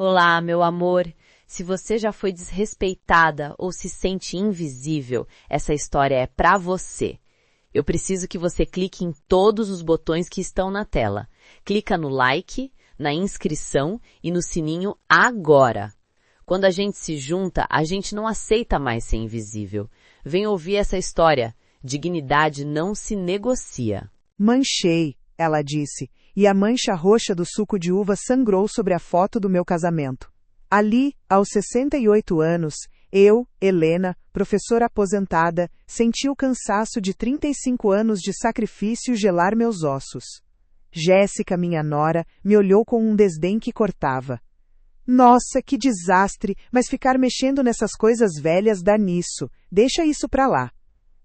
Olá, meu amor. Se você já foi desrespeitada ou se sente invisível, essa história é pra você. Eu preciso que você clique em todos os botões que estão na tela. Clica no like, na inscrição e no sininho agora. Quando a gente se junta, a gente não aceita mais ser invisível. Vem ouvir essa história. Dignidade não se negocia. Manchei, ela disse, e a mancha roxa do suco de uva sangrou sobre a foto do meu casamento. Ali, aos 68 anos, eu, Helena, professora aposentada, senti o cansaço de 35 anos de sacrifício gelar meus ossos. Jéssica, minha nora, me olhou com um desdém que cortava. Nossa, que desastre, mas ficar mexendo nessas coisas velhas dá nisso, deixa isso pra lá.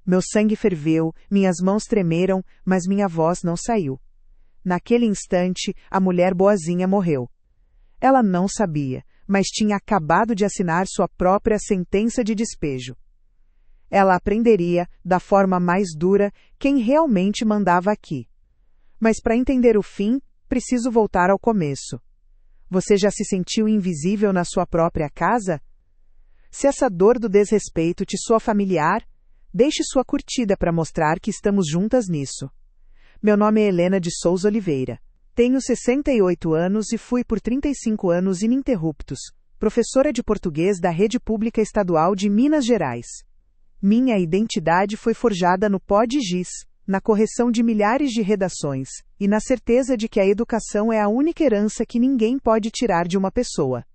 Meu sangue ferveu, minhas mãos tremeram, mas minha voz não saiu. Naquele instante, a mulher boazinha morreu. Ela não sabia, mas tinha acabado de assinar sua própria sentença de despejo. Ela aprenderia, da forma mais dura, quem realmente mandava aqui. Mas para entender o fim, preciso voltar ao começo. Você já se sentiu invisível na sua própria casa? Se essa dor do desrespeito te soa familiar, deixe sua curtida para mostrar que estamos juntas nisso. Meu nome é Helena de Souza Oliveira. Tenho 68 anos e fui por 35 anos ininterruptos, professora de português da Rede Pública Estadual de Minas Gerais. Minha identidade foi forjada no pó de giz, na correção de milhares de redações, e na certeza de que a educação é a única herança que ninguém pode tirar de uma pessoa.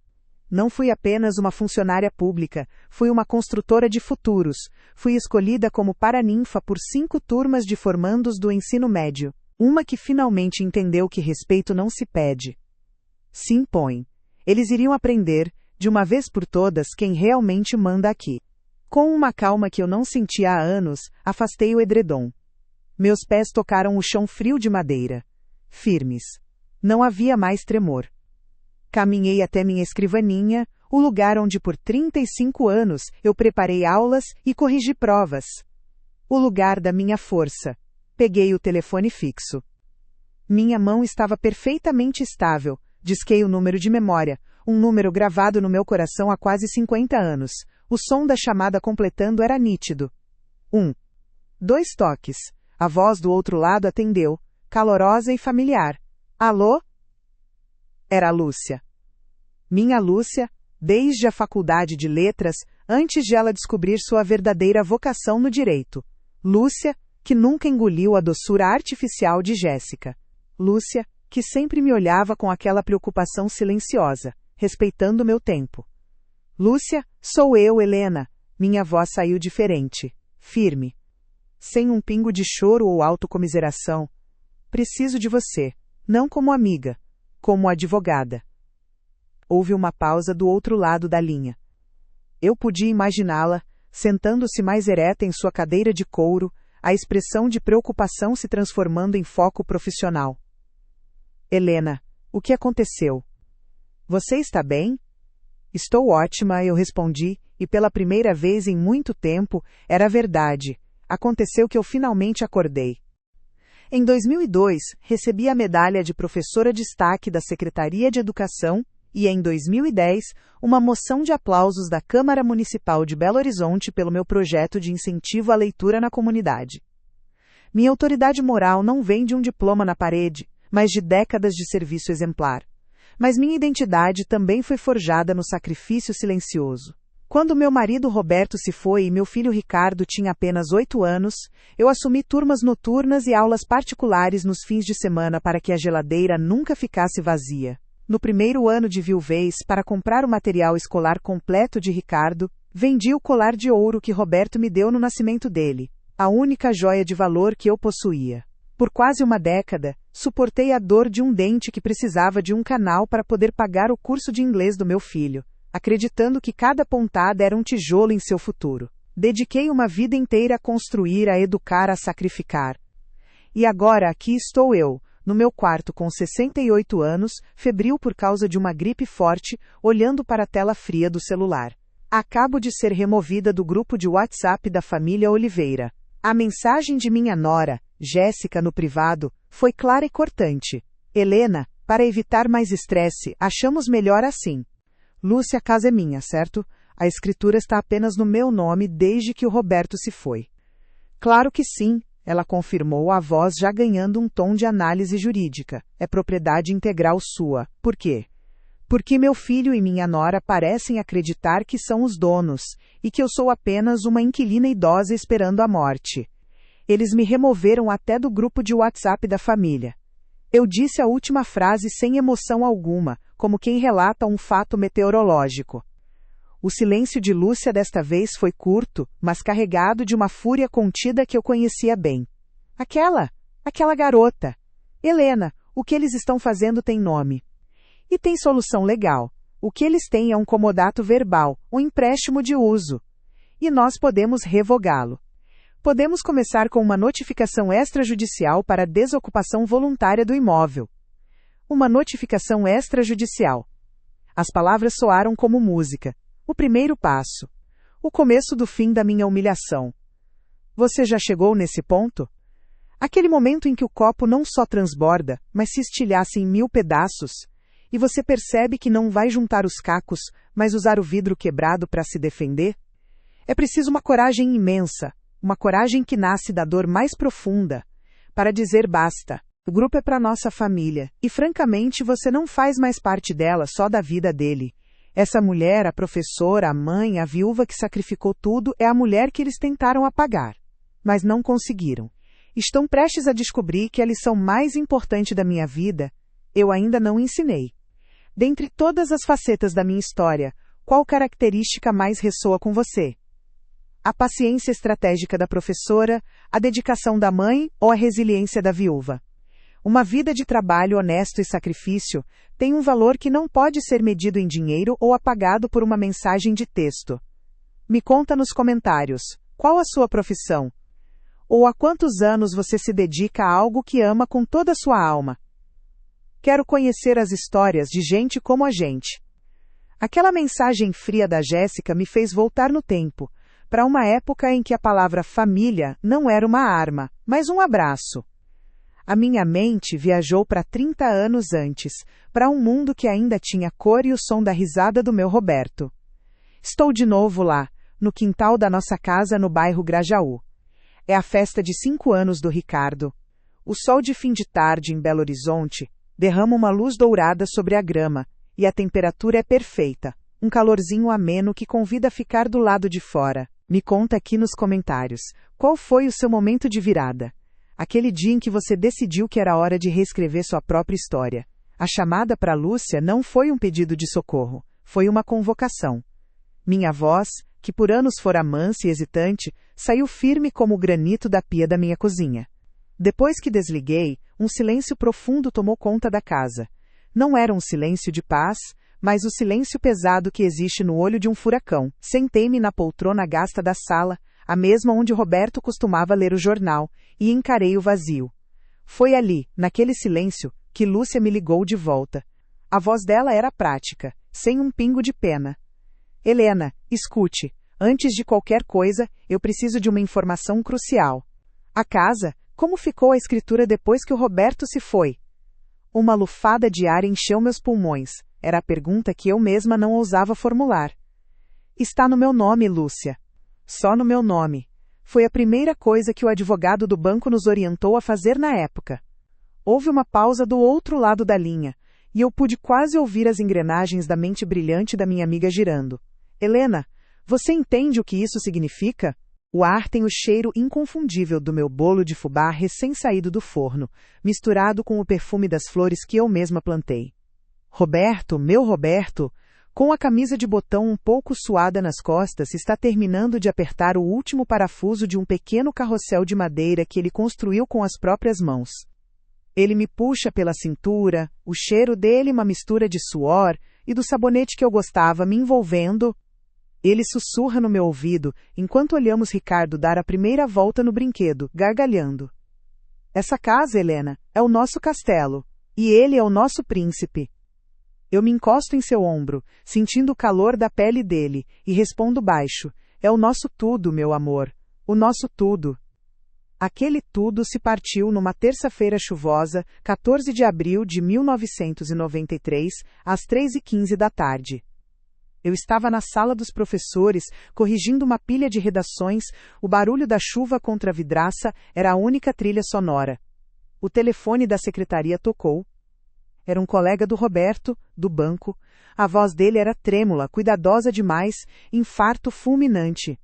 Não fui apenas uma funcionária pública, fui uma construtora de futuros. Fui escolhida como paraninfa por 5 turmas de formandos do ensino médio. Uma que finalmente entendeu que respeito não se pede, se impõe. Eles iriam aprender, de uma vez por todas, quem realmente manda aqui. Com uma calma que eu não sentia há anos, afastei o edredom. Meus pés tocaram o chão frio de madeira. Firmes. Não havia mais tremor. Caminhei até minha escrivaninha, o lugar onde por 35 anos eu preparei aulas e corrigi provas. O lugar da minha força. Peguei o telefone fixo. Minha mão estava perfeitamente estável. Disquei o número de memória, um número gravado no meu coração há quase 50 anos. O som da chamada completando era nítido. 1. 2 toques. A voz do outro lado atendeu, calorosa e familiar. Alô? Era a Lúcia. Minha Lúcia, desde a faculdade de letras, antes de ela descobrir sua verdadeira vocação no direito. Lúcia, que nunca engoliu a doçura artificial de Jéssica. Lúcia, que sempre me olhava com aquela preocupação silenciosa, respeitando meu tempo. Lúcia, sou eu, Helena. Minha voz saiu diferente, firme. Sem um pingo de choro ou autocomiseração. Preciso de você, não como amiga, como advogada. Houve uma pausa do outro lado da linha. Eu podia imaginá-la, sentando-se mais ereta em sua cadeira de couro, a expressão de preocupação se transformando em foco profissional. Helena, o que aconteceu? Você está bem? Estou ótima, eu respondi, e pela primeira vez em muito tempo, era verdade. Aconteceu que eu finalmente acordei. Em 2002, recebi a medalha de professora destaque da Secretaria de Educação e, em 2010, uma moção de aplausos da Câmara Municipal de Belo Horizonte pelo meu projeto de incentivo à leitura na comunidade. Minha autoridade moral não vem de um diploma na parede, mas de décadas de serviço exemplar. Mas minha identidade também foi forjada no sacrifício silencioso. Quando meu marido Roberto se foi e meu filho Ricardo tinha apenas 8 anos, eu assumi turmas noturnas e aulas particulares nos fins de semana para que a geladeira nunca ficasse vazia. No primeiro ano de viuvez, para comprar o material escolar completo de Ricardo, vendi o colar de ouro que Roberto me deu no nascimento dele, a única joia de valor que eu possuía. Por quase uma década, suportei a dor de um dente que precisava de um canal para poder pagar o curso de inglês do meu filho, acreditando que cada pontada era um tijolo em seu futuro. Dediquei uma vida inteira a construir, a educar, a sacrificar. E agora aqui estou eu, no meu quarto com 68 anos, febril por causa de uma gripe forte, olhando para a tela fria do celular. Acabo de ser removida do grupo de WhatsApp da família Oliveira. A mensagem de minha nora, Jéssica, no privado, foi clara e cortante. Helena, Para evitar mais estresse, achamos melhor assim. Lúcia, a casa é minha, certo? A escritura está apenas no meu nome desde que o Roberto se foi. Claro que sim, ela confirmou, a voz já ganhando um tom de análise jurídica. É propriedade integral sua. Por quê? Porque meu filho e minha nora parecem acreditar que são os donos, e que eu sou apenas uma inquilina idosa esperando a morte. Eles me removeram até do grupo de WhatsApp da família. Eu disse a última frase sem emoção alguma, como quem relata um fato meteorológico. O silêncio de Lúcia desta vez foi curto, mas carregado de uma fúria contida que eu conhecia bem. Aquela garota. Helena, o que eles estão fazendo tem nome. E tem solução legal. O que eles têm é um comodato verbal, um empréstimo de uso. E nós podemos revogá-lo. Podemos começar com uma notificação extrajudicial para desocupação voluntária do imóvel. Uma notificação extrajudicial. As palavras soaram como música. O primeiro passo. O começo do fim da minha humilhação. Você já chegou nesse ponto? Aquele momento em que o copo não só transborda, mas se estilhaça em 1000 pedaços, e você percebe que não vai juntar os cacos, mas usar o vidro quebrado para se defender? É preciso uma coragem imensa, uma coragem que nasce da dor mais profunda, para dizer basta. O grupo é para nossa família, e francamente você não faz mais parte dela, só da vida dele. Essa mulher, a professora, a mãe, a viúva que sacrificou tudo, é a mulher que eles tentaram apagar. Mas não conseguiram. Estão prestes a descobrir que a lição mais importante da minha vida, eu ainda não ensinei. Dentre todas as facetas da minha história, qual característica mais ressoa com você? A paciência estratégica da professora, a dedicação da mãe ou a resiliência da viúva? Uma vida de trabalho honesto e sacrifício tem um valor que não pode ser medido em dinheiro ou apagado por uma mensagem de texto. Me conta nos comentários, qual a sua profissão? Ou há quantos anos você se dedica a algo que ama com toda a sua alma? Quero conhecer as histórias de gente como a gente. Aquela mensagem fria da Jéssica me fez voltar no tempo, para uma época em que a palavra família não era uma arma, mas um abraço. A minha mente viajou para 30 anos antes, para um mundo que ainda tinha cor e o som da risada do meu Roberto. Estou de novo lá, no quintal da nossa casa no bairro Grajaú. É a festa de 5 anos do Ricardo. O sol de fim de tarde em Belo Horizonte derrama uma luz dourada sobre a grama, e a temperatura é perfeita, um calorzinho ameno que convida a ficar do lado de fora. Me conta aqui nos comentários, qual foi o seu momento de virada? Aquele dia em que você decidiu que era hora de reescrever sua própria história. A chamada para Lúcia não foi um pedido de socorro, foi uma convocação. Minha voz, que por anos fora mansa e hesitante, saiu firme como o granito da pia da minha cozinha. Depois que desliguei, um silêncio profundo tomou conta da casa. Não era um silêncio de paz, mas o silêncio pesado que existe no olho de um furacão. Sentei-me na poltrona gasta da sala, a mesma onde Roberto costumava ler o jornal, e encarei o vazio. Foi ali, naquele silêncio, que Lúcia me ligou de volta. A voz dela era prática, sem um pingo de pena. Helena, escute, antes de qualquer coisa, eu preciso de uma informação crucial. A casa, como ficou a escritura depois que o Roberto se foi? Uma lufada de ar encheu meus pulmões. Era a pergunta que eu mesma não ousava formular. Está no meu nome, Lúcia. Só no meu nome. Foi a primeira coisa que o advogado do banco nos orientou a fazer na época. Houve uma pausa do outro lado da linha, e eu pude quase ouvir as engrenagens da mente brilhante da minha amiga girando. Helena, você entende o que isso significa? O ar tem o cheiro inconfundível do meu bolo de fubá recém-saído do forno, misturado com o perfume das flores que eu mesma plantei. Roberto, meu Roberto, com a camisa de botão um pouco suada nas costas, está terminando de apertar o último parafuso de um pequeno carrossel de madeira que ele construiu com as próprias mãos. Ele me puxa pela cintura, o cheiro dele uma mistura de suor e do sabonete que eu gostava me envolvendo. Ele sussurra no meu ouvido, enquanto olhamos Ricardo dar a primeira volta no brinquedo, gargalhando. Essa casa, Helena, é o nosso castelo, e ele é o nosso príncipe. Eu me encosto em seu ombro, sentindo o calor da pele dele, e respondo baixo, é o nosso tudo, meu amor, o nosso tudo. Aquele tudo se partiu numa terça-feira chuvosa, 14 de abril de 1993, às 3h15 da tarde. Eu estava na sala dos professores, corrigindo uma pilha de redações, o barulho da chuva contra a vidraça era a única trilha sonora. O telefone da secretaria tocou. Era um colega do Roberto, do banco. A voz dele era trêmula, cuidadosa demais, infarto fulminante.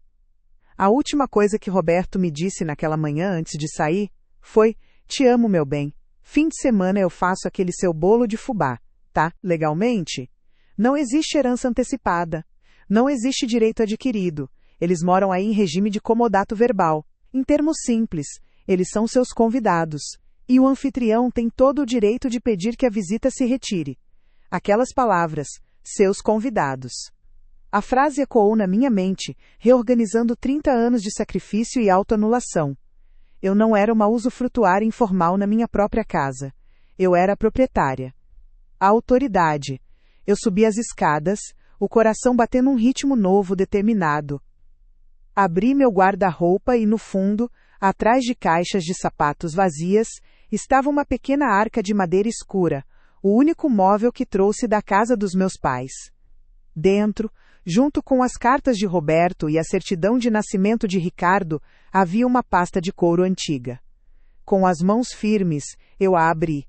A última coisa que Roberto me disse naquela manhã antes de sair foi: "Te amo, meu bem. Fim de semana eu faço aquele seu bolo de fubá, tá? Legalmente? Não existe herança antecipada. Não existe direito adquirido. Eles moram aí em regime de comodato verbal. Em termos simples, eles são seus convidados. E o anfitrião tem todo o direito de pedir que a visita se retire." Aquelas palavras, seus convidados. A frase ecoou na minha mente, reorganizando 30 anos de sacrifício e autoanulação. Eu não era uma usufrutuária informal na minha própria casa. Eu era a proprietária. A autoridade. Eu subi as escadas, o coração batendo um ritmo novo, determinado. Abri meu guarda-roupa e no fundo, atrás de caixas de sapatos vazias, estava uma pequena arca de madeira escura, o único móvel que trouxe da casa dos meus pais. Dentro, junto com as cartas de Roberto e a certidão de nascimento de Ricardo, havia uma pasta de couro antiga. Com as mãos firmes, eu a abri.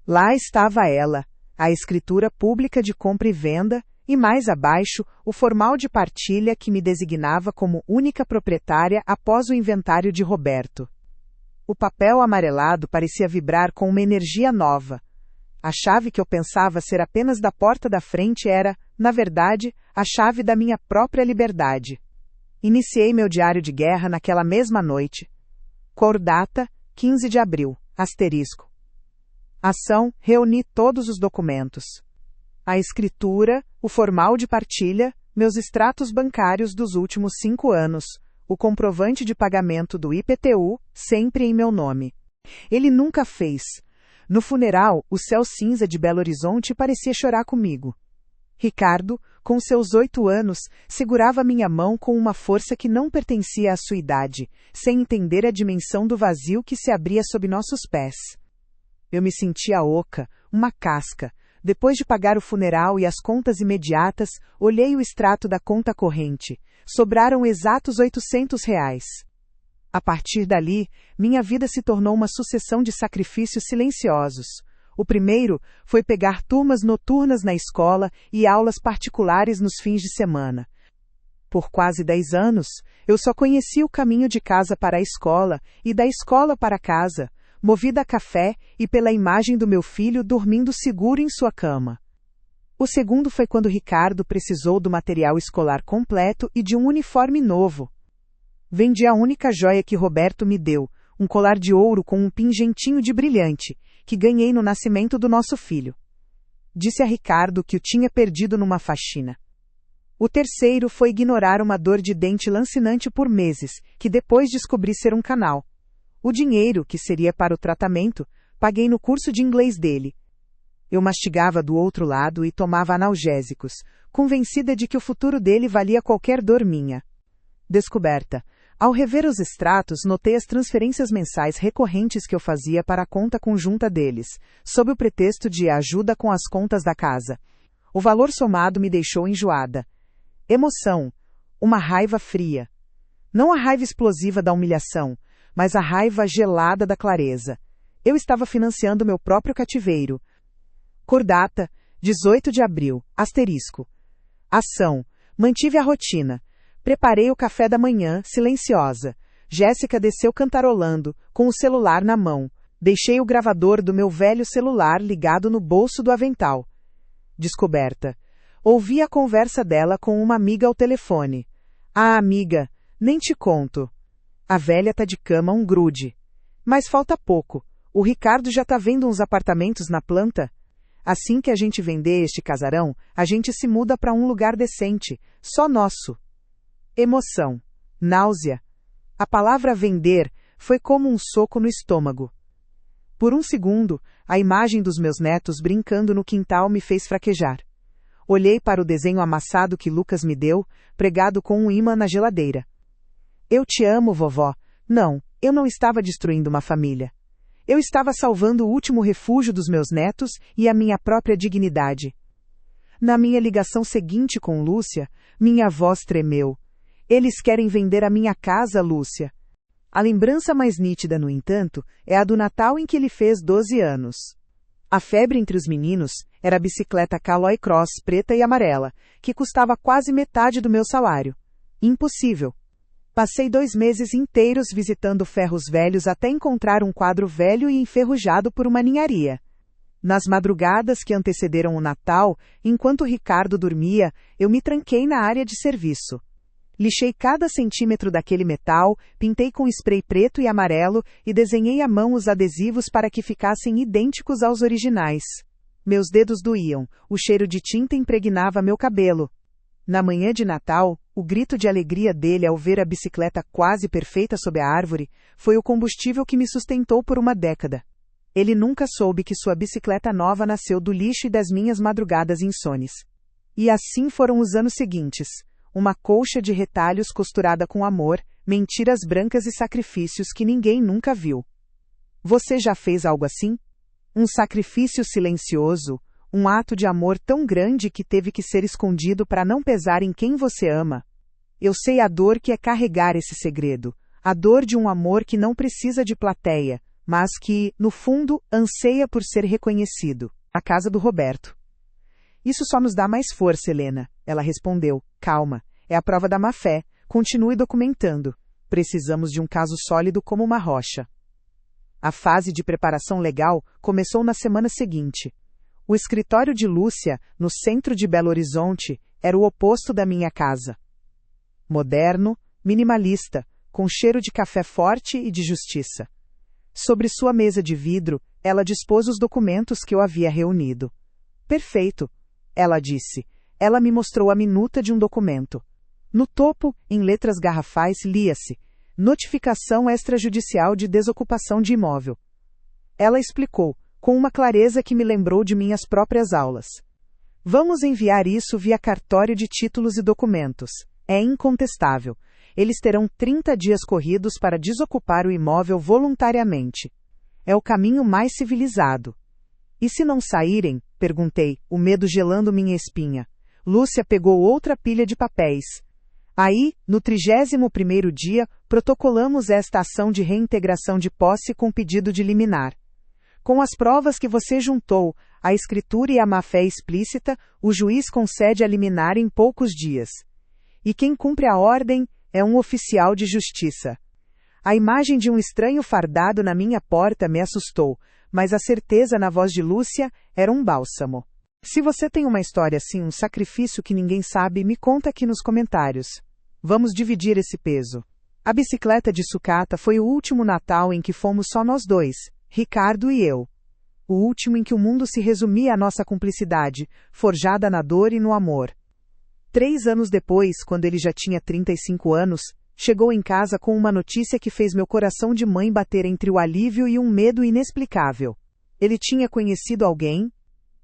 Lá estava ela, a escritura pública de compra e venda, e mais abaixo, o formal de partilha que me designava como única proprietária após o inventário de Roberto. O papel amarelado parecia vibrar com uma energia nova. A chave que eu pensava ser apenas da porta da frente era, na verdade, a chave da minha própria liberdade. Iniciei meu diário de guerra naquela mesma noite. Cordata, 15 de abril, asterisco. Ação, reuni todos os documentos. A escritura, o formal de partilha, meus extratos bancários dos últimos 5 anos, o comprovante de pagamento do IPTU, sempre em meu nome. Ele nunca fez. No funeral, o céu cinza de Belo Horizonte parecia chorar comigo. Ricardo, com seus 8 anos, segurava minha mão com uma força que não pertencia à sua idade, sem entender a dimensão do vazio que se abria sob nossos pés. Eu me sentia oca, uma casca. Depois de pagar o funeral e as contas imediatas, olhei o extrato da conta corrente. Sobraram exatos R$800. A partir dali, minha vida se tornou uma sucessão de sacrifícios silenciosos. O primeiro foi pegar turmas noturnas na escola e aulas particulares nos fins de semana. Por quase 10 anos, eu só conhecia o caminho de casa para a escola e da escola para casa, movida a café e pela imagem do meu filho dormindo seguro em sua cama. O segundo foi quando Ricardo precisou do material escolar completo e de um uniforme novo. Vendi a única joia que Roberto me deu, um colar de ouro com um pingentinho de brilhante, que ganhei no nascimento do nosso filho. Disse a Ricardo que o tinha perdido numa faxina. O terceiro foi ignorar uma dor de dente lancinante por meses, que depois descobri ser um canal. O dinheiro, que seria para o tratamento, paguei no curso de inglês dele. Eu mastigava do outro lado e tomava analgésicos, convencida de que o futuro dele valia qualquer dor minha. Descoberta. Ao rever os extratos, notei as transferências mensais recorrentes que eu fazia para a conta conjunta deles, sob o pretexto de ajuda com as contas da casa. O valor somado me deixou enjoada. Emoção. Uma raiva fria. Não a raiva explosiva da humilhação, mas a raiva gelada da clareza. Eu estava financiando meu próprio cativeiro. Cordata, 18 de abril, asterisco. Ação. Mantive a rotina. Preparei o café da manhã, silenciosa. Jéssica desceu cantarolando, com o celular na mão. Deixei o gravador do meu velho celular ligado no bolso do avental. Descoberta. Ouvi a conversa dela com uma amiga ao telefone. Ah, amiga, nem te conto. A velha tá de cama um grude. Mas falta pouco. O Ricardo já tá vendo uns apartamentos na planta. Assim que a gente vender este casarão, a gente se muda para um lugar decente, só nosso. Emoção. Náusea. A palavra vender foi como um soco no estômago. Por um segundo, a imagem dos meus netos brincando no quintal me fez fraquejar. Olhei para o desenho amassado que Lucas me deu, pregado com um ímã na geladeira. Eu te amo, vovó. Não, Eu não estava destruindo uma família. Eu estava salvando o último refúgio dos meus netos e a minha própria dignidade. Na minha ligação seguinte com Lúcia, minha voz tremeu. Eles querem vender a minha casa, Lúcia. A lembrança mais nítida, no entanto, é a do Natal em que ele fez 12 anos. A febre entre os meninos era a bicicleta Caloi Cross preta e amarela, que custava quase metade do meu salário. Impossível. Passei 2 meses inteiros visitando ferros velhos até encontrar um quadro velho e enferrujado por uma ninharia. Nas madrugadas que antecederam o Natal, enquanto Ricardo dormia, eu me tranquei na área de serviço. Lixei cada centímetro daquele metal, pintei com spray preto e amarelo e desenhei à mão os adesivos para que ficassem idênticos aos originais. Meus dedos doíam, o cheiro de tinta impregnava meu cabelo. Na manhã de Natal, o grito de alegria dele ao ver a bicicleta quase perfeita sob a árvore foi o combustível que me sustentou por uma década. Ele nunca soube que sua bicicleta nova nasceu do lixo e das minhas madrugadas insones. E assim foram os anos seguintes. Uma colcha de retalhos costurada com amor, mentiras brancas e sacrifícios que ninguém nunca viu. Você já fez algo assim? Um sacrifício silencioso, um ato de amor tão grande que teve que ser escondido para não pesar em quem você ama? Eu sei a dor que é carregar esse segredo, a dor de um amor que não precisa de plateia, mas que, no fundo, anseia por ser reconhecido. A casa do Roberto. Isso só nos dá mais força, Helena. Ela respondeu. Calma, é a prova da má-fé. Continue documentando. Precisamos de um caso sólido como uma rocha. A fase de preparação legal começou na semana seguinte. O escritório de Lúcia, no centro de Belo Horizonte, era o oposto da minha casa. Moderno, minimalista, com cheiro de café forte e de justiça. Sobre sua mesa de vidro, ela dispôs os documentos que eu havia reunido. Perfeito, ela disse. Ela me mostrou a minuta de um documento. No topo, em letras garrafais, lia-se: Notificação extrajudicial de desocupação de imóvel. Ela explicou, com uma clareza que me lembrou de minhas próprias aulas. Vamos enviar isso via cartório de títulos e documentos. É incontestável. Eles terão 30 dias corridos para desocupar o imóvel voluntariamente. É o caminho mais civilizado. E se não saírem? Perguntei, o medo gelando minha espinha. Lúcia pegou outra pilha de papéis. Aí, no 31º dia, protocolamos esta ação de reintegração de posse com pedido de liminar. Com as provas que você juntou, a escritura e a má-fé explícita, o juiz concede a liminar em poucos dias. E quem cumpre a ordem é um oficial de justiça. A imagem de um estranho fardado na minha porta me assustou, mas a certeza na voz de Lúcia era um bálsamo. Se você tem uma história assim, um sacrifício que ninguém sabe, me conta aqui nos comentários. Vamos dividir esse peso. A bicicleta de sucata foi o último Natal em que fomos só nós dois, Ricardo e eu. O último em que o mundo se resumia à nossa cumplicidade, forjada na dor e no amor. 3 anos depois, quando ele já tinha 35 anos, chegou em casa com uma notícia que fez meu coração de mãe bater entre o alívio e um medo inexplicável. Ele tinha conhecido alguém,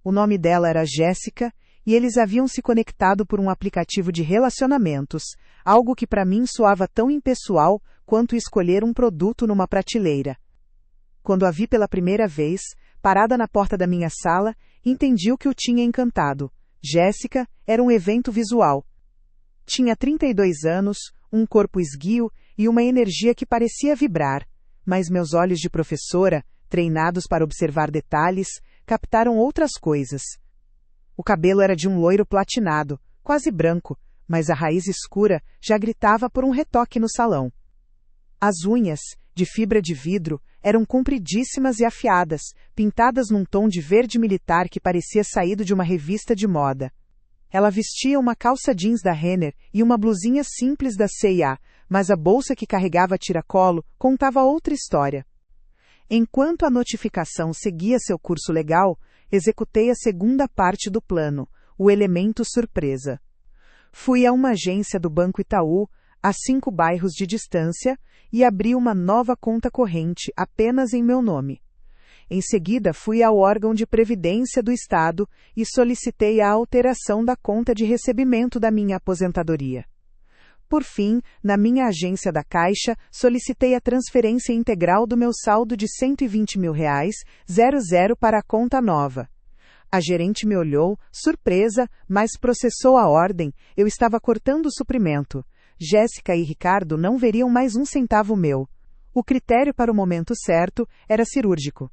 o nome dela era Jéssica, e eles haviam se conectado por um aplicativo de relacionamentos, algo que para mim soava tão impessoal quanto escolher um produto numa prateleira. Quando a vi pela primeira vez, parada na porta da minha sala, entendi o que o tinha encantado. Jéssica era um evento visual. Tinha 32 anos, um corpo esguio e uma energia que parecia vibrar, mas meus olhos de professora, treinados para observar detalhes, captaram outras coisas. O cabelo era de um loiro platinado, quase branco, mas a raiz escura já gritava por um retoque no salão. As unhas, de fibra de vidro, eram compridíssimas e afiadas, pintadas num tom de verde militar que parecia saído de uma revista de moda. Ela vestia uma calça jeans da Renner e uma blusinha simples da C&A, mas a bolsa que carregava a tiracolo contava outra história. Enquanto a notificação seguia seu curso legal, executei a segunda parte do plano, o elemento surpresa. Fui a uma agência do Banco Itaú, a 5 bairros de distância, e abri uma nova conta corrente apenas em meu nome. Em seguida, fui ao órgão de previdência do Estado e solicitei a alteração da conta de recebimento da minha aposentadoria. Por fim, na minha agência da Caixa, solicitei a transferência integral do meu saldo de R$ 120.000 para a conta nova. A gerente me olhou, surpresa, mas processou a ordem. Eu estava cortando o suprimento. Jéssica e Ricardo não veriam mais um centavo meu. O critério para o momento certo era cirúrgico.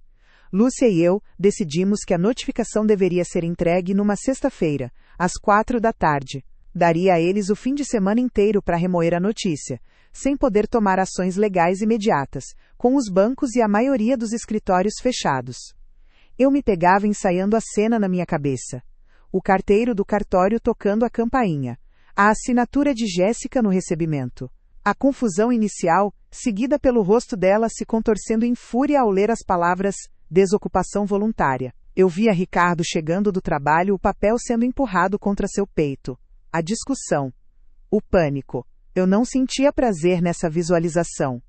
Lúcia e eu decidimos que a notificação deveria ser entregue numa sexta-feira, às 16h. Daria a eles o fim de semana inteiro para remoer a notícia, sem poder tomar ações legais imediatas, com os bancos e a maioria dos escritórios fechados. Eu me pegava ensaiando a cena na minha cabeça. O carteiro do cartório tocando a campainha. A assinatura de Jéssica no recebimento. A confusão inicial, seguida pelo rosto dela se contorcendo em fúria ao ler as palavras desocupação voluntária. Eu via Ricardo chegando do trabalho, o papel sendo empurrado contra seu peito. A discussão. O pânico. Eu não sentia prazer nessa visualização.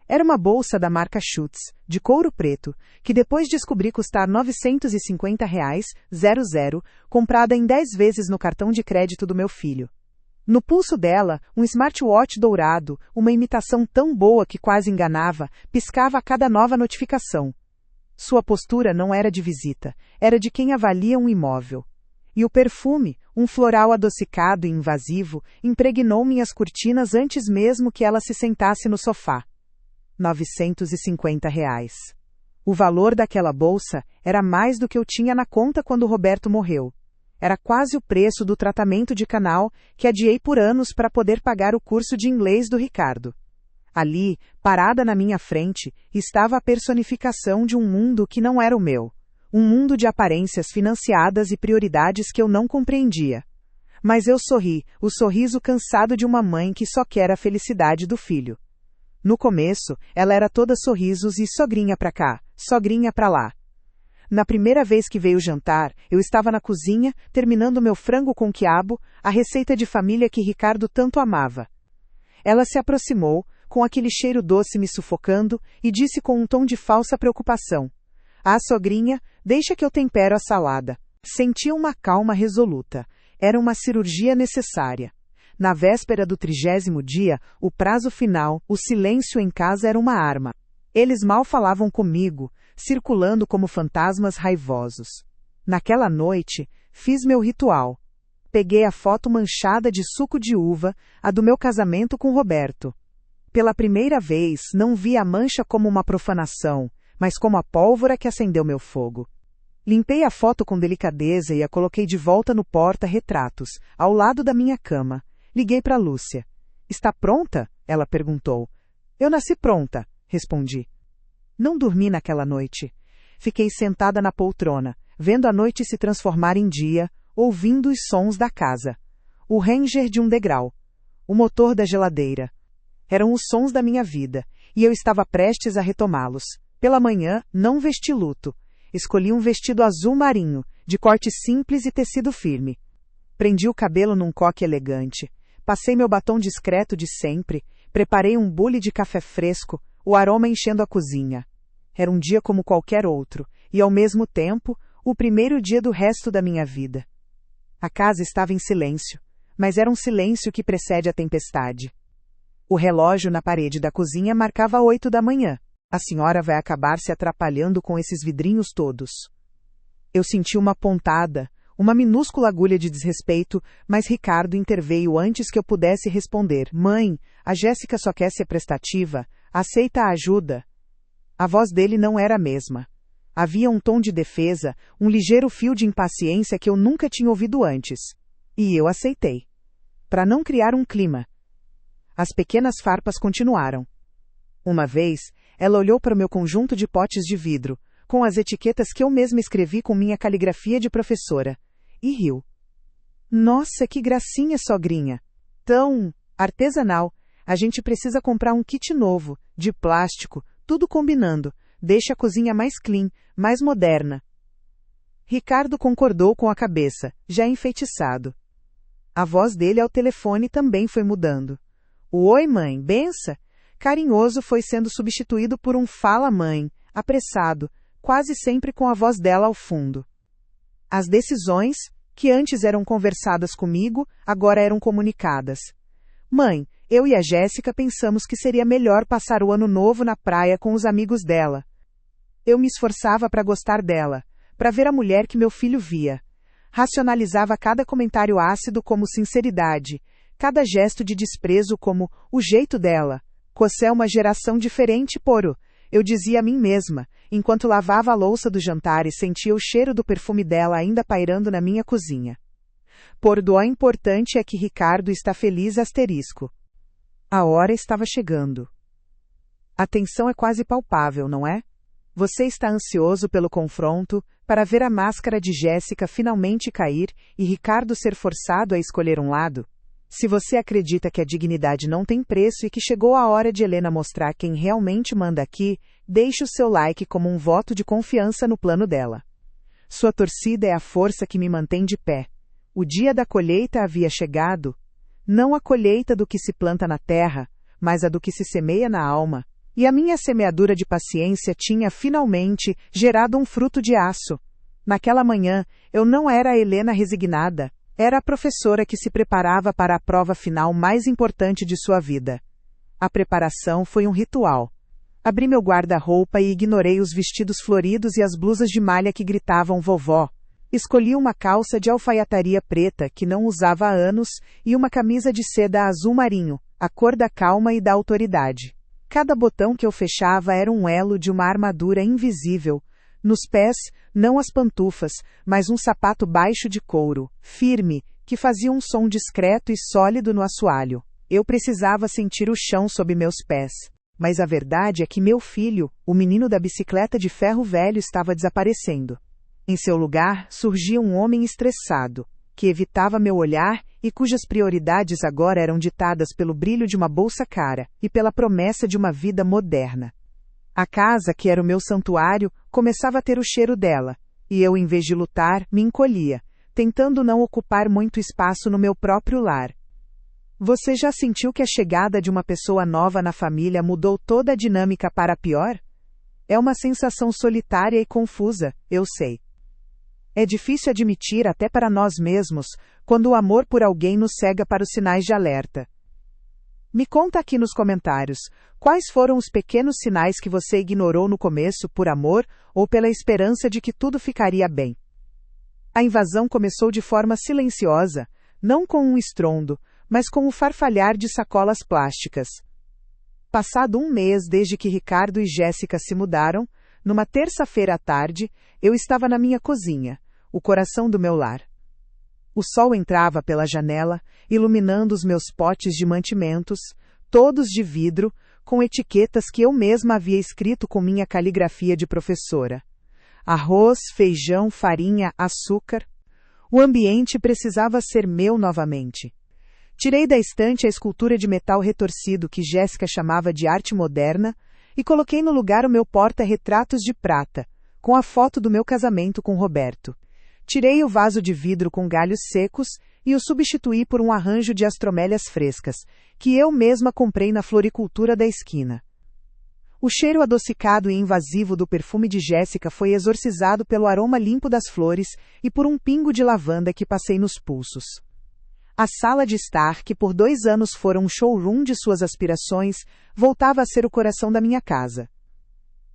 Era uma bolsa da marca Schutz, de couro preto, que depois descobri custar R$ 950, comprada em 10 vezes no cartão de crédito do meu filho. No pulso dela, um smartwatch dourado, uma imitação tão boa que quase enganava, piscava a cada nova notificação. Sua postura não era de visita, era de quem avalia um imóvel. E o perfume, um floral adocicado e invasivo, impregnou minhas cortinas antes mesmo que ela se sentasse no sofá. R$ 950. O valor daquela bolsa era mais do que eu tinha na conta quando Roberto morreu. Era quase o preço do tratamento de canal que adiei por anos para poder pagar o curso de inglês do Ricardo. Ali, parada na minha frente, estava a personificação de um mundo que não era o meu. Um mundo de aparências financiadas e prioridades que eu não compreendia. Mas eu sorri, o sorriso cansado de uma mãe que só quer a felicidade do filho. No começo, ela era toda sorrisos e sogrinha pra cá, sogrinha pra lá. Na primeira vez que veio jantar, eu estava na cozinha, terminando meu frango com quiabo, a receita de família que Ricardo tanto amava. Ela se aproximou, com aquele cheiro doce me sufocando, e disse com um tom de falsa preocupação. Ah, sogrinha, deixa que eu tempero a salada. Senti uma calma resoluta. Era uma cirurgia necessária. Na véspera do 30º dia, o prazo final, o silêncio em casa era uma arma. Eles mal falavam comigo, circulando como fantasmas raivosos. Naquela noite, fiz meu ritual. Peguei a foto manchada de suco de uva, a do meu casamento com Roberto. Pela primeira vez, não vi a mancha como uma profanação, mas como a pólvora que acendeu meu fogo. Limpei a foto com delicadeza e a coloquei de volta no porta-retratos, ao lado da minha cama. Liguei para Lúcia. Está pronta? Ela perguntou. Eu nasci pronta, respondi. Não dormi naquela noite. Fiquei sentada na poltrona, vendo a noite se transformar em dia, ouvindo os sons da casa. O ranger de um degrau. O motor da geladeira. Eram os sons da minha vida, e eu estava prestes a retomá-los. Pela manhã, não vesti luto. Escolhi um vestido azul marinho, de corte simples e tecido firme. Prendi o cabelo num coque elegante. Passei meu batom discreto de sempre. Preparei um bule de café fresco, o aroma enchendo a cozinha. Era um dia como qualquer outro, e ao mesmo tempo, o primeiro dia do resto da minha vida. A casa estava em silêncio, mas era um silêncio que precede a tempestade. O relógio na parede da cozinha marcava 8 da manhã. A senhora vai acabar se atrapalhando com esses vidrinhos todos. Eu senti uma pontada, uma minúscula agulha de desrespeito, mas Ricardo interveio antes que eu pudesse responder. Mãe, a Jéssica só quer ser prestativa, aceita a ajuda. A voz dele não era a mesma. Havia um tom de defesa, um ligeiro fio de impaciência que eu nunca tinha ouvido antes. E eu aceitei. Para não criar um clima. As pequenas farpas continuaram. Uma vez, ela olhou para o meu conjunto de potes de vidro, com as etiquetas que eu mesma escrevi com minha caligrafia de professora, e riu. Nossa, que gracinha, sogrinha! Tão artesanal. A gente precisa comprar um kit novo, de plástico, tudo combinando. Deixa a cozinha mais clean, mais moderna. Ricardo concordou com a cabeça, já enfeitiçado. A voz dele ao telefone também foi mudando. O oi, mãe, bença? Carinhoso foi sendo substituído por um fala, mãe, apressado, quase sempre com a voz dela ao fundo. As decisões, que antes eram conversadas comigo, agora eram comunicadas. Mãe, eu e a Jéssica pensamos que seria melhor passar o ano novo na praia com os amigos dela. Eu me esforçava para gostar dela, para ver a mulher que meu filho via. Racionalizava cada comentário ácido como sinceridade, cada gesto de desprezo como o jeito dela. Você é uma geração diferente, Poro. Eu dizia a mim mesma, enquanto lavava a louça do jantar e sentia o cheiro do perfume dela ainda pairando na minha cozinha. Pordo, o importante é que Ricardo está feliz asterisco. A hora estava chegando. A tensão é quase palpável, não é? Você está ansioso pelo confronto, para ver a máscara de Jéssica finalmente cair e Ricardo ser forçado a escolher um lado? Se você acredita que a dignidade não tem preço e que chegou a hora de Helena mostrar quem realmente manda aqui, deixe o seu like como um voto de confiança no plano dela. Sua torcida é a força que me mantém de pé. O dia da colheita havia chegado. Não a colheita do que se planta na terra, mas a do que se semeia na alma. E a minha semeadura de paciência tinha, finalmente, gerado um fruto de aço. Naquela manhã, eu não era a Helena resignada. Era a professora que se preparava para a prova final mais importante de sua vida. A preparação foi um ritual. Abri meu guarda-roupa e ignorei os vestidos floridos e as blusas de malha que gritavam vovó. Escolhi uma calça de alfaiataria preta que não usava há anos e uma camisa de seda azul marinho, a cor da calma e da autoridade. Cada botão que eu fechava era um elo de uma armadura invisível. Nos pés, não as pantufas, mas um sapato baixo de couro, firme, que fazia um som discreto e sólido no assoalho. Eu precisava sentir o chão sob meus pés. Mas a verdade é que meu filho, o menino da bicicleta de ferro velho, estava desaparecendo. Em seu lugar, surgia um homem estressado, que evitava meu olhar e cujas prioridades agora eram ditadas pelo brilho de uma bolsa cara e pela promessa de uma vida moderna. A casa, que era o meu santuário, começava a ter o cheiro dela, e eu, em vez de lutar, me encolhia, tentando não ocupar muito espaço no meu próprio lar. Você já sentiu que a chegada de uma pessoa nova na família mudou toda a dinâmica para pior? É uma sensação solitária e confusa, eu sei. É difícil admitir até para nós mesmos, quando o amor por alguém nos cega para os sinais de alerta. Me conta aqui nos comentários, quais foram os pequenos sinais que você ignorou no começo por amor ou pela esperança de que tudo ficaria bem. A invasão começou de forma silenciosa, não com um estrondo, mas com o farfalhar de sacolas plásticas. Passado um mês desde que Ricardo e Jéssica se mudaram, numa terça-feira à tarde, eu estava na minha cozinha, o coração do meu lar. O sol entrava pela janela, iluminando os meus potes de mantimentos, todos de vidro, com etiquetas que eu mesma havia escrito com minha caligrafia de professora. Arroz, feijão, farinha, açúcar. O ambiente precisava ser meu novamente. Tirei da estante a escultura de metal retorcido que Jéssica chamava de arte moderna e coloquei no lugar o meu porta-retratos de prata, com a foto do meu casamento com Roberto. Tirei o vaso de vidro com galhos secos e o substituí por um arranjo de astromélias frescas, que eu mesma comprei na floricultura da esquina. O cheiro adocicado e invasivo do perfume de Jéssica foi exorcizado pelo aroma limpo das flores e por um pingo de lavanda que passei nos pulsos. A sala de estar, que por 2 anos fora um showroom de suas aspirações, voltava a ser o coração da minha casa.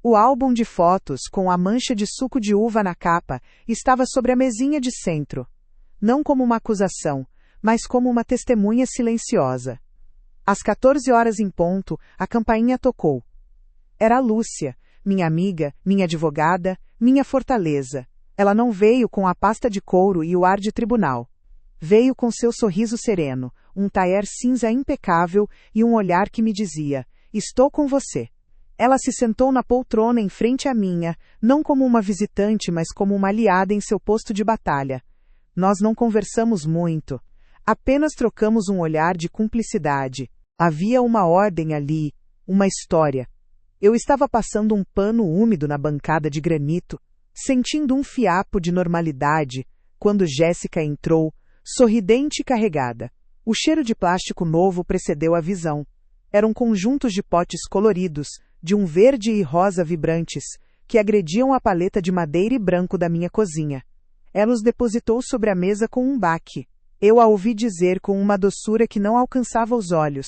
O álbum de fotos, com a mancha de suco de uva na capa, estava sobre a mesinha de centro. Não como uma acusação, mas como uma testemunha silenciosa. Às 14 horas em ponto, a campainha tocou. Era a Lúcia, minha amiga, minha advogada, minha fortaleza. Ela não veio com a pasta de couro e o ar de tribunal. Veio com seu sorriso sereno, um tailleur cinza impecável e um olhar que me dizia: estou com você. Ela se sentou na poltrona em frente à minha, não como uma visitante, mas como uma aliada em seu posto de batalha. Nós não conversamos muito. Apenas trocamos um olhar de cumplicidade. Havia uma ordem ali, uma história. Eu estava passando um pano úmido na bancada de granito, sentindo um fiapo de normalidade, quando Jéssica entrou, sorridente e carregada. O cheiro de plástico novo precedeu a visão. Eram conjuntos de potes coloridos, de um verde e rosa vibrantes, que agrediam a paleta de madeira e branco da minha cozinha. Ela os depositou sobre a mesa com um baque. Eu a ouvi dizer com uma doçura que não alcançava os olhos.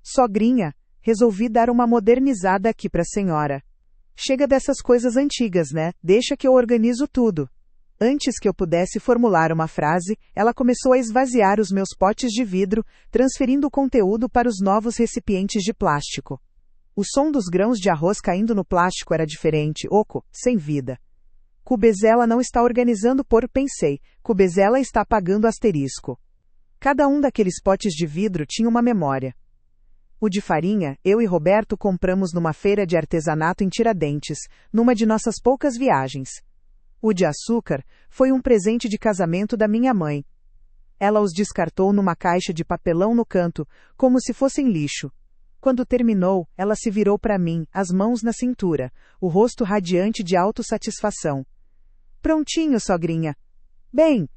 Sogrinha, resolvi dar uma modernizada aqui pra senhora. Chega dessas coisas antigas, né? Deixa que eu organizo tudo. Antes que eu pudesse formular uma frase, ela começou a esvaziar os meus potes de vidro, transferindo o conteúdo para os novos recipientes de plástico. O som dos grãos de arroz caindo no plástico era diferente, oco, sem vida. Cubezela não está organizando pensei. Cubezela está apagando asterisco. Cada um daqueles potes de vidro tinha uma memória. O de farinha, eu e Roberto compramos numa feira de artesanato em Tiradentes, numa de nossas poucas viagens. O de açúcar foi um presente de casamento da minha mãe. Ela os descartou numa caixa de papelão no canto, como se fossem lixo. Quando terminou, ela se virou para mim, as mãos na cintura, o rosto radiante de autossatisfação. Prontinho, sogrinha. Bem,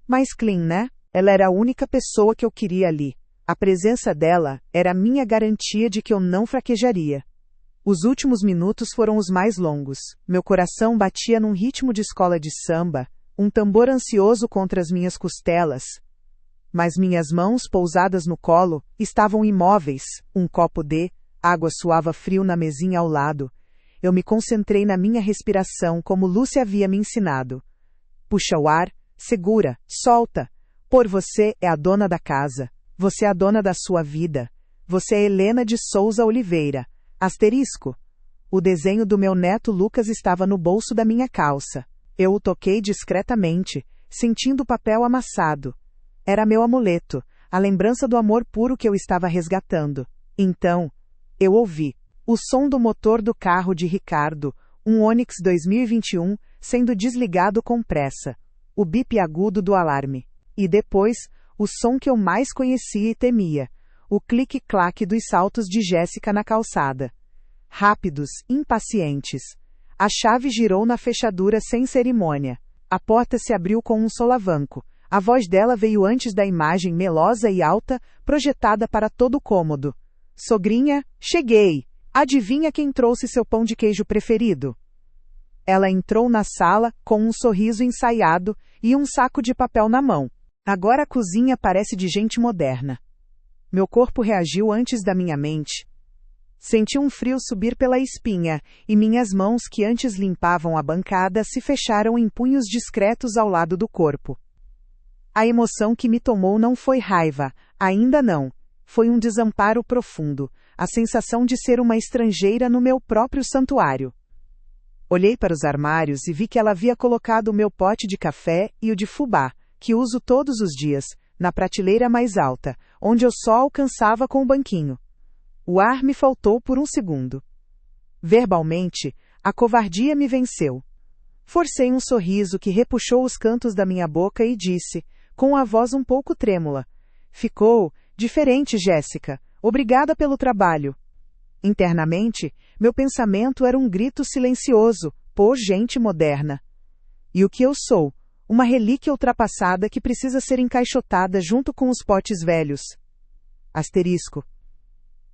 mais clean, né? Ela era a única pessoa que eu queria ali. A presença dela era a minha garantia de que eu não fraquejaria. Os últimos minutos foram os mais longos. Meu coração batia num ritmo de escola de samba, um tambor ansioso contra as minhas costelas. Mas minhas mãos, pousadas no colo, estavam imóveis, um copo de água suava frio na mesinha ao lado. Eu me concentrei na minha respiração como Lúcia havia me ensinado. Puxa o ar, segura, solta. Você é a dona da casa. Você é a dona da sua vida. Você é Helena de Souza Oliveira. Asterisco. O desenho do meu neto Lucas estava no bolso da minha calça. Eu o toquei discretamente, sentindo o papel amassado. Era meu amuleto, a lembrança do amor puro que eu estava resgatando. Então, eu ouvi o som do motor do carro de Ricardo, um Onix 2021, sendo desligado com pressa. O bip agudo do alarme. E depois, o som que eu mais conhecia e temia. O clique-claque dos saltos de Jéssica na calçada. Rápidos, impacientes. A chave girou na fechadura sem cerimônia. A porta se abriu com um solavanco. A voz dela veio antes da imagem melosa e alta, projetada para todo o cômodo. Sogrinha, cheguei! Adivinha quem trouxe seu pão de queijo preferido? Ela entrou na sala, com um sorriso ensaiado, e um saco de papel na mão. Agora a cozinha parece de gente moderna. Meu corpo reagiu antes da minha mente. Senti um frio subir pela espinha, e minhas mãos que antes limpavam a bancada se fecharam em punhos discretos ao lado do corpo. A emoção que me tomou não foi raiva, ainda não. Foi um desamparo profundo, a sensação de ser uma estrangeira no meu próprio santuário. Olhei para os armários e vi que ela havia colocado o meu pote de café e o de fubá, que uso todos os dias, na prateleira mais alta, onde eu só alcançava com o banquinho. O ar me faltou por um segundo. Verbalmente, a covardia me venceu. Forcei um sorriso que repuxou os cantos da minha boca e disse, com a voz um pouco trêmula: Ficou diferente, Jéssica. Obrigada pelo trabalho. Internamente, meu pensamento era um grito silencioso, por gente moderna. E o que eu sou? Uma relíquia ultrapassada que precisa ser encaixotada junto com os potes velhos. Asterisco.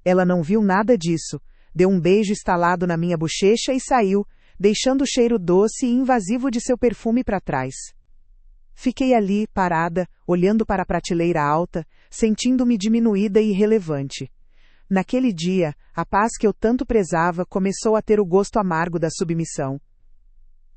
Ela não viu nada disso, deu um beijo estalado na minha bochecha e saiu, deixando o cheiro doce e invasivo de seu perfume para trás. Fiquei ali, parada, olhando para a prateleira alta, sentindo-me diminuída e irrelevante. Naquele dia, a paz que eu tanto prezava começou a ter o gosto amargo da submissão.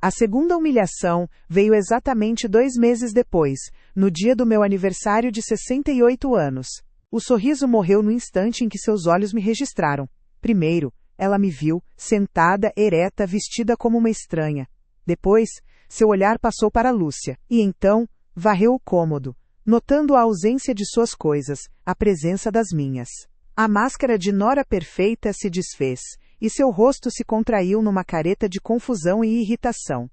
A segunda humilhação veio exatamente 2 meses depois, no dia do meu aniversário de 68 anos. O sorriso morreu no instante em que seus olhos me registraram. Primeiro, ela me viu, sentada, ereta, vestida como uma estranha. Depois, seu olhar passou para Lúcia, e então, varreu o cômodo, notando a ausência de suas coisas, a presença das minhas. A máscara de nora perfeita se desfez, e seu rosto se contraiu numa careta de confusão e irritação.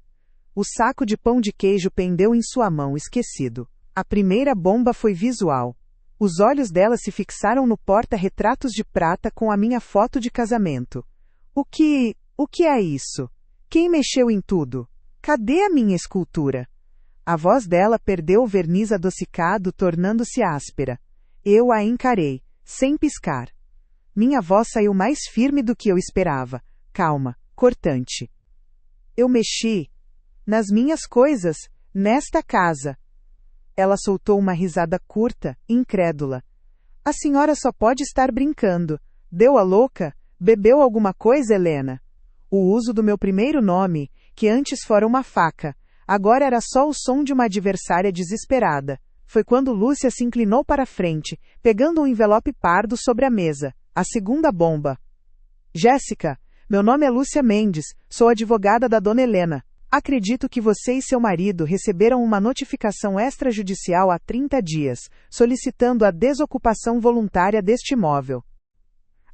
O saco de pão de queijo pendeu em sua mão, esquecido. A primeira bomba foi visual. Os olhos dela se fixaram no porta-retratos de prata com a minha foto de casamento. O que é isso? Quem mexeu em tudo? Cadê a minha escultura? A voz dela perdeu o verniz adocicado, tornando-se áspera. Eu a encarei, sem piscar. Minha voz saiu mais firme do que eu esperava, calma, cortante. Eu mexi nas minhas coisas, nesta casa. Ela soltou uma risada curta, incrédula. A senhora só pode estar brincando. Deu a louca? Bebeu alguma coisa, Helena? O uso do meu primeiro nome, que antes fora uma faca, agora era só o som de uma adversária desesperada. Foi quando Lúcia se inclinou para a frente, pegando um envelope pardo sobre a mesa. A segunda bomba. Jéssica, meu nome é Lúcia Mendes, sou advogada da dona Helena. Acredito que você e seu marido receberam uma notificação extrajudicial há 30 dias, solicitando a desocupação voluntária deste imóvel.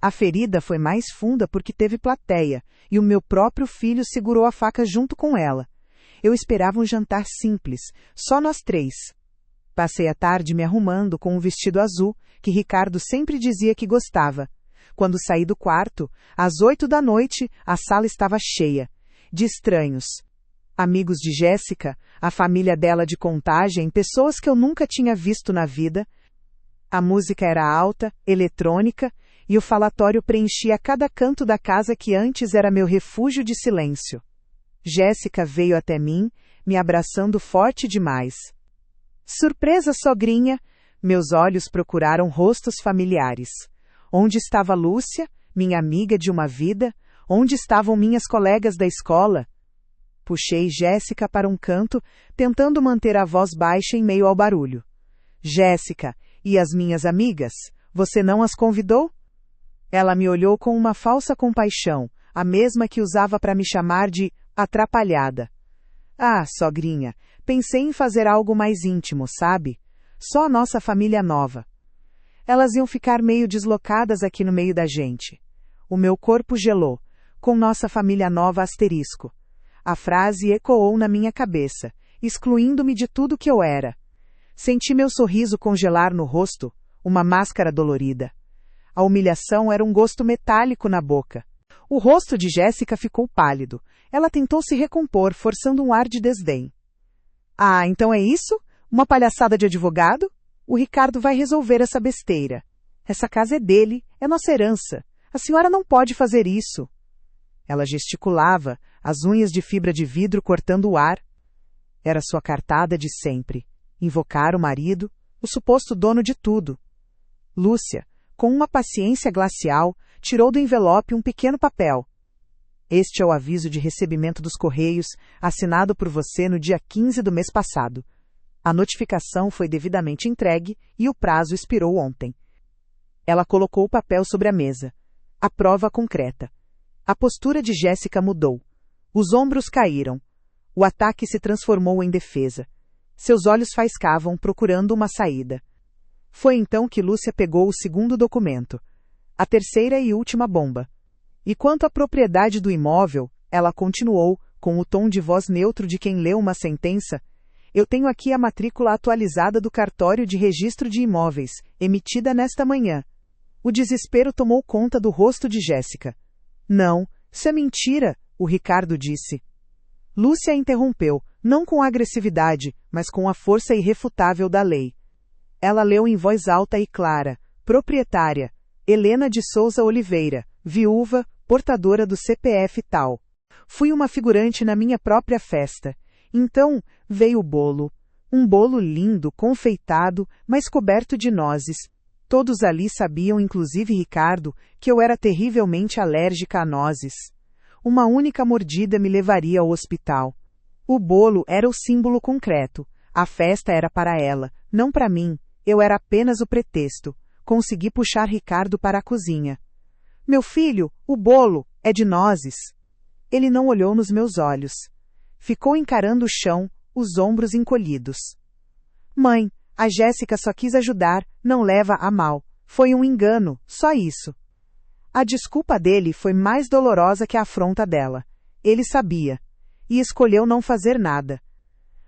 A ferida foi mais funda porque teve plateia, e o meu próprio filho segurou a faca junto com ela. Eu esperava um jantar simples, só nós três. Passei a tarde me arrumando com um vestido azul, que Ricardo sempre dizia que gostava. Quando saí do quarto, às 8 da noite, a sala estava cheia, de estranhos. Amigos de Jéssica, a família dela de Contagem, pessoas que eu nunca tinha visto na vida. A música era alta, eletrônica, e o falatório preenchia cada canto da casa que antes era meu refúgio de silêncio. Jéssica veio até mim, me abraçando forte demais. Surpresa, sogrinha! Meus olhos procuraram rostos familiares. Onde estava Lúcia, minha amiga de uma vida? Onde estavam minhas colegas da escola? Puxei Jéssica para um canto, tentando manter a voz baixa em meio ao barulho. Jéssica, e as minhas amigas? Você não as convidou? Ela me olhou com uma falsa compaixão, a mesma que usava para me chamar de atrapalhada. Ah, sogrinha, pensei em fazer algo mais íntimo, sabe? Só a nossa família nova. Elas iam ficar meio deslocadas aqui no meio da gente. O meu corpo gelou, com nossa família nova asterisco. A frase ecoou na minha cabeça, excluindo-me de tudo que eu era. Senti meu sorriso congelar no rosto, uma máscara dolorida. A humilhação era um gosto metálico na boca. O rosto de Jéssica ficou pálido. Ela tentou se recompor, forçando um ar de desdém. Ah, então é isso? Uma palhaçada de advogado? O Ricardo vai resolver essa besteira. Essa casa é dele, é nossa herança. A senhora não pode fazer isso. Ela gesticulava, as unhas de fibra de vidro cortando o ar. Era sua cartada de sempre. Invocar o marido, o suposto dono de tudo. Lúcia, com uma paciência glacial, tirou do envelope um pequeno papel. Este é o aviso de recebimento dos Correios, assinado por você no dia 15 do mês passado. A notificação foi devidamente entregue e o prazo expirou ontem. Ela colocou o papel sobre a mesa. A prova concreta. A postura de Jéssica mudou. Os ombros caíram. O ataque se transformou em defesa. Seus olhos faiscavam, procurando uma saída. Foi então que Lúcia pegou o segundo documento. A terceira e última bomba. E quanto à propriedade do imóvel, ela continuou, com o tom de voz neutro de quem leu uma sentença, eu tenho aqui a matrícula atualizada do cartório de registro de imóveis, emitida nesta manhã. O desespero tomou conta do rosto de Jéssica. Não, isso é mentira, o Ricardo disse. Lúcia interrompeu, não com agressividade, mas com a força irrefutável da lei. Ela leu em voz alta e clara, proprietária, Helena de Souza Oliveira, viúva, portadora do CPF tal. Fui uma figurante na minha própria festa. Então, veio o bolo. Um bolo lindo, confeitado, mas coberto de nozes. Todos ali sabiam, inclusive Ricardo, que eu era terrivelmente alérgica a nozes. Uma única mordida me levaria ao hospital. O bolo era o símbolo concreto. A festa era para ela, não para mim. Eu era apenas o pretexto. Consegui puxar Ricardo para a cozinha. Meu filho, o bolo é de nozes. Ele não olhou nos meus olhos. Ficou encarando o chão, os ombros encolhidos. Mãe, a Jéssica só quis ajudar, não leva a mal. Foi um engano, só isso. A desculpa dele foi mais dolorosa que a afronta dela. Ele sabia. E escolheu não fazer nada.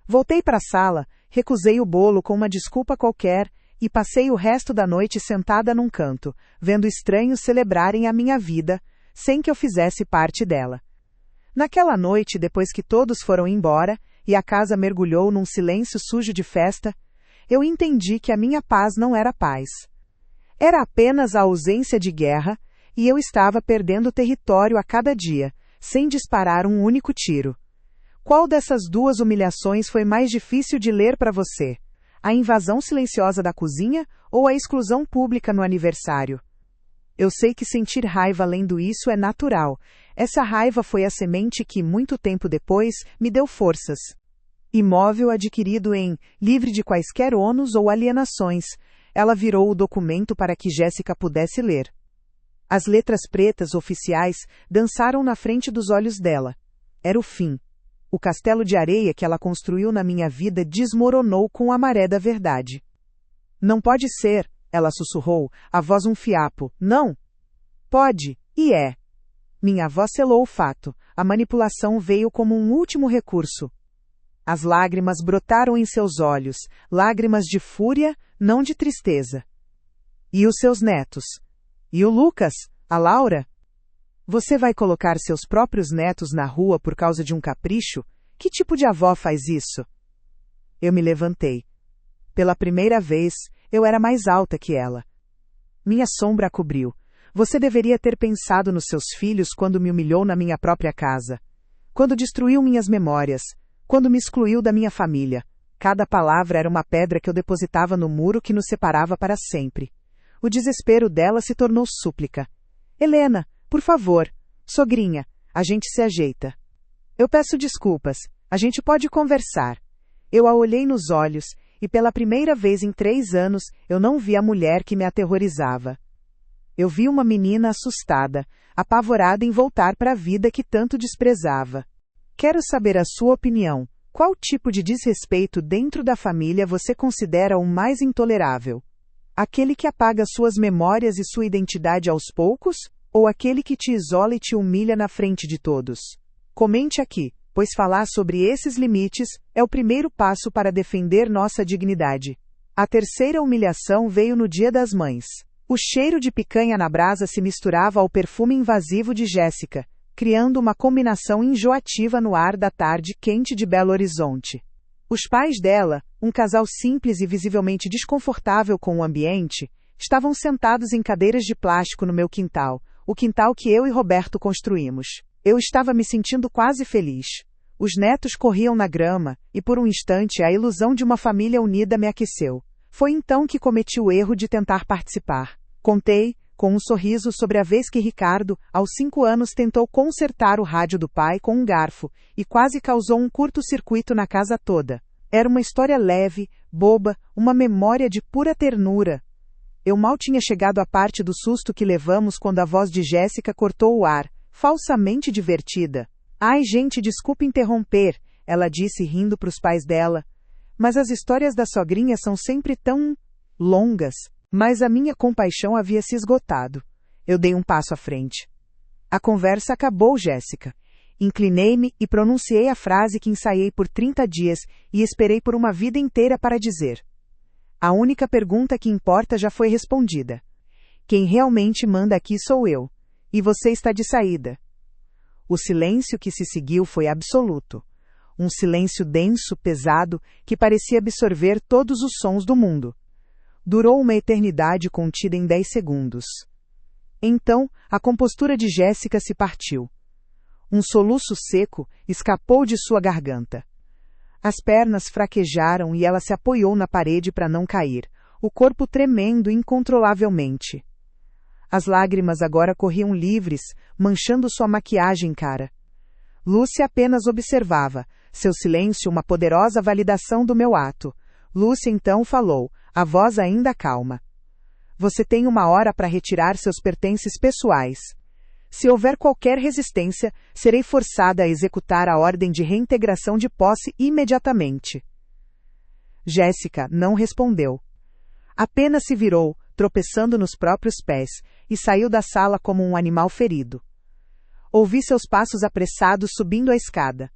Voltei para a sala, recusei o bolo com uma desculpa qualquer, e passei o resto da noite sentada num canto, vendo estranhos celebrarem a minha vida, sem que eu fizesse parte dela. Naquela noite, depois que todos foram embora, e a casa mergulhou num silêncio sujo de festa, eu entendi que a minha paz não era paz. Era apenas a ausência de guerra, e eu estava perdendo território a cada dia, sem disparar um único tiro. Qual dessas duas humilhações foi mais difícil de ler para você? A invasão silenciosa da cozinha ou a exclusão pública no aniversário? Eu sei que sentir raiva lendo isso é natural. Essa raiva foi a semente que, muito tempo depois, me deu forças. Imóvel adquirido em livre de quaisquer ônus ou alienações. Ela virou o documento para que Jéssica pudesse ler. As letras pretas oficiais dançaram na frente dos olhos dela. Era o fim. O castelo de areia que ela construiu na minha vida desmoronou com a maré da verdade. Não pode ser, ela sussurrou, a voz um fiapo. Não. Pode, e é. Minha avó selou o fato. A manipulação veio como um último recurso. As lágrimas brotaram em seus olhos, lágrimas de fúria, não de tristeza. E os seus netos? E o Lucas? A Laura? Você vai colocar seus próprios netos na rua por causa de um capricho? Que tipo de avó faz isso? Eu me levantei. Pela primeira vez, eu era mais alta que ela. Minha sombra a cobriu. Você deveria ter pensado nos seus filhos quando me humilhou na minha própria casa. Quando destruiu minhas memórias. Quando me excluiu da minha família. Cada palavra era uma pedra que eu depositava no muro que nos separava para sempre. O desespero dela se tornou súplica. Helena, por favor. Sogrinha, a gente se ajeita. Eu peço desculpas. A gente pode conversar. Eu a olhei nos olhos, e pela primeira vez em 3 anos, eu não vi a mulher que me aterrorizava. Eu vi uma menina assustada, apavorada em voltar para a vida que tanto desprezava. Quero saber a sua opinião. Qual tipo de desrespeito dentro da família você considera o mais intolerável? Aquele que apaga suas memórias e sua identidade aos poucos? Ou aquele que te isola e te humilha na frente de todos? Comente aqui, pois falar sobre esses limites é o primeiro passo para defender nossa dignidade. A terceira humilhação veio no Dia das Mães. O cheiro de picanha na brasa se misturava ao perfume invasivo de Jéssica, criando uma combinação enjoativa no ar da tarde quente de Belo Horizonte. Os pais dela, um casal simples e visivelmente desconfortável com o ambiente, estavam sentados em cadeiras de plástico no meu quintal, o quintal que eu e Roberto construímos. Eu estava me sentindo quase feliz. Os netos corriam na grama, e por um instante a ilusão de uma família unida me aqueceu. Foi então que cometi o erro de tentar participar. Contei, com um sorriso, sobre a vez que Ricardo, aos 5 anos, tentou consertar o rádio do pai com um garfo, e quase causou um curto-circuito na casa toda. Era uma história leve, boba, uma memória de pura ternura. Eu mal tinha chegado à parte do susto que levamos quando a voz de Jéssica cortou o ar, falsamente divertida. Ai, gente, desculpe interromper, ela disse rindo para os pais dela. Mas as histórias da sogrinha são sempre tão longas. Mas a minha compaixão havia se esgotado. Eu dei um passo à frente. A conversa acabou, Jéssica. Inclinei-me e pronunciei a frase que ensaiei por 30 dias e esperei por uma vida inteira para dizer. A única pergunta que importa já foi respondida. Quem realmente manda aqui sou eu. E você está de saída. O silêncio que se seguiu foi absoluto. Um silêncio denso, pesado, que parecia absorver todos os sons do mundo. Durou uma eternidade contida em 10 segundos. Então, a compostura de Jéssica se partiu. Um soluço seco escapou de sua garganta. As pernas fraquejaram e ela se apoiou na parede para não cair, o corpo tremendo incontrolavelmente. As lágrimas agora corriam livres, manchando sua maquiagem cara. Lúcia apenas observava, seu silêncio uma poderosa validação do meu ato. Lúcia então falou, a voz ainda calma. Você tem 1 hora para retirar seus pertences pessoais. Se houver qualquer resistência, serei forçada a executar a ordem de reintegração de posse imediatamente. Jéssica não respondeu. Apenas se virou, tropeçando nos próprios pés, e saiu da sala como um animal ferido. Ouvi seus passos apressados subindo a escada.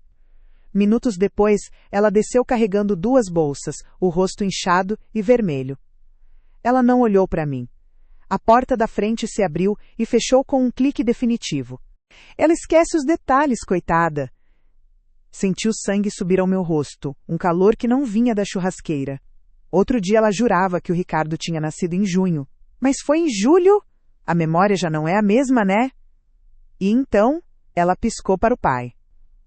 Minutos depois, ela desceu carregando 2 bolsas, o rosto inchado e vermelho. Ela não olhou para mim. A porta da frente se abriu e fechou com um clique definitivo. Ela esquece os detalhes, coitada. Senti o sangue subir ao meu rosto, um calor que não vinha da churrasqueira. Outro dia ela jurava que o Ricardo tinha nascido em junho. Mas foi em julho? A memória já não é a mesma, né? E então, ela piscou para o pai.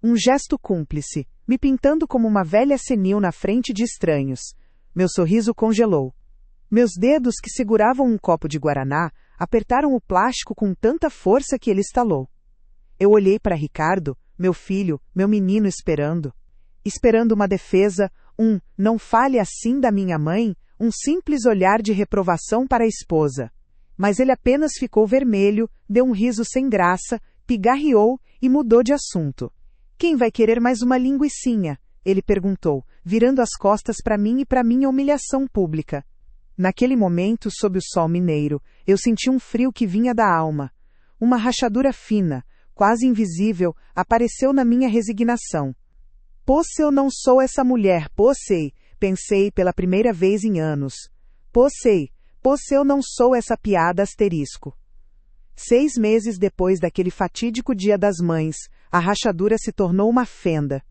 Um gesto cúmplice, me pintando como uma velha senil na frente de estranhos. Meu sorriso congelou. Meus dedos, que seguravam um copo de guaraná, apertaram o plástico com tanta força que ele estalou. Eu olhei para Ricardo, meu filho, meu menino esperando uma defesa, não fale assim da minha mãe, um simples olhar de reprovação para a esposa. Mas ele apenas ficou vermelho, deu um riso sem graça, pigarreou e mudou de assunto. Quem vai querer mais uma linguicinha? Ele perguntou, virando as costas para mim e para minha humilhação pública. Naquele momento, sob o sol mineiro, eu senti um frio que vinha da alma. Uma rachadura fina, quase invisível, apareceu na minha resignação. Poxa, eu não sou essa mulher, poxa, pensei pela primeira vez em anos. Poxa, eu não sou essa piada asterisco. 6 meses depois daquele fatídico Dia das Mães, a rachadura se tornou uma fenda.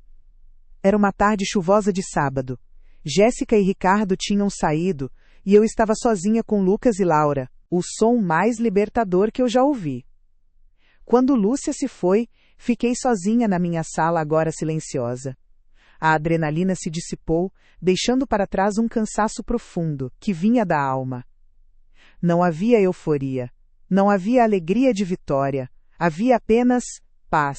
Era uma tarde chuvosa de sábado. Jéssica e Ricardo tinham saído, e eu estava sozinha com Lucas e Laura, o som mais libertador que eu já ouvi. Quando Lúcia se foi, fiquei sozinha na minha sala, agora silenciosa. A adrenalina se dissipou, deixando para trás um cansaço profundo, que vinha da alma. Não havia euforia. Não havia alegria de vitória. Havia apenas paz.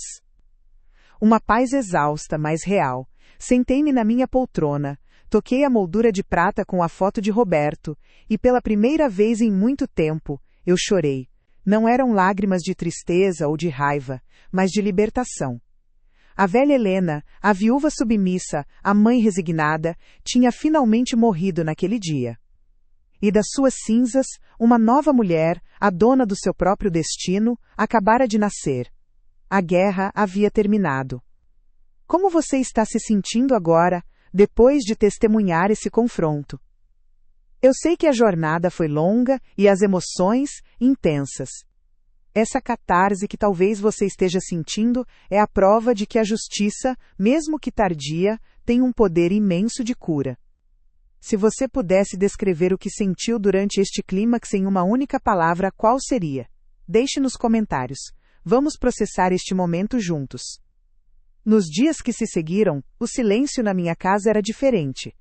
Uma paz exausta, mas real. Sentei-me na minha poltrona, toquei a moldura de prata com a foto de Roberto, e pela primeira vez em muito tempo, eu chorei. Não eram lágrimas de tristeza ou de raiva, mas de libertação. A velha Helena, a viúva submissa, a mãe resignada, tinha finalmente morrido naquele dia. E das suas cinzas, uma nova mulher, a dona do seu próprio destino, acabara de nascer. A guerra havia terminado. Como você está se sentindo agora, depois de testemunhar esse confronto? Eu sei que a jornada foi longa e as emoções intensas. Essa catarse que talvez você esteja sentindo é a prova de que a justiça, mesmo que tardia, tem um poder imenso de cura. Se você pudesse descrever o que sentiu durante este clímax em uma única palavra, qual seria? Deixe nos comentários. Vamos processar este momento juntos. Nos dias que se seguiram, o silêncio na minha casa era diferente.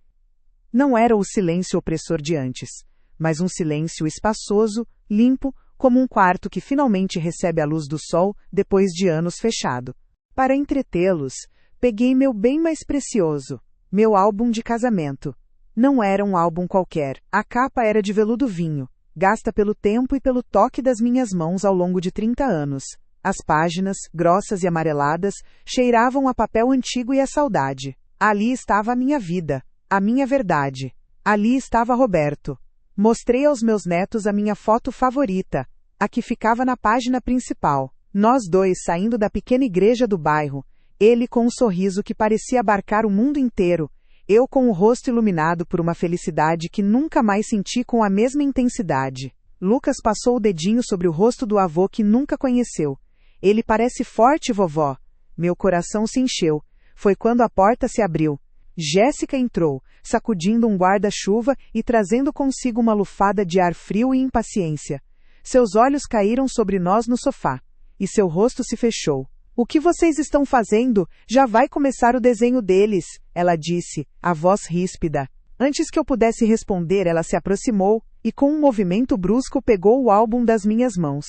Não era o silêncio opressor de antes, mas um silêncio espaçoso, limpo, como um quarto que finalmente recebe a luz do sol depois de anos fechado. Para entretê-los, peguei meu bem mais precioso, meu álbum de casamento. Não era um álbum qualquer, a capa era de veludo vinho, gasta pelo tempo e pelo toque das minhas mãos ao longo de 30 anos. As páginas, grossas e amareladas, cheiravam a papel antigo e a saudade. Ali estava a minha vida, a minha verdade. Ali estava Roberto. Mostrei aos meus netos a minha foto favorita, a que ficava na página principal. Nós dois saindo da pequena igreja do bairro, ele com um sorriso que parecia abarcar o mundo inteiro, eu com o rosto iluminado por uma felicidade que nunca mais senti com a mesma intensidade. Lucas passou o dedinho sobre o rosto do avô que nunca conheceu. Ele parece forte, vovó. Meu coração se encheu. Foi quando a porta se abriu. Jéssica entrou, sacudindo um guarda-chuva e trazendo consigo uma lufada de ar frio e impaciência. Seus olhos caíram sobre nós no sofá. E seu rosto se fechou. O que vocês estão fazendo? Já vai começar o desenho deles, ela disse, a voz ríspida. Antes que eu pudesse responder, ela se aproximou e com um movimento brusco pegou o álbum das minhas mãos.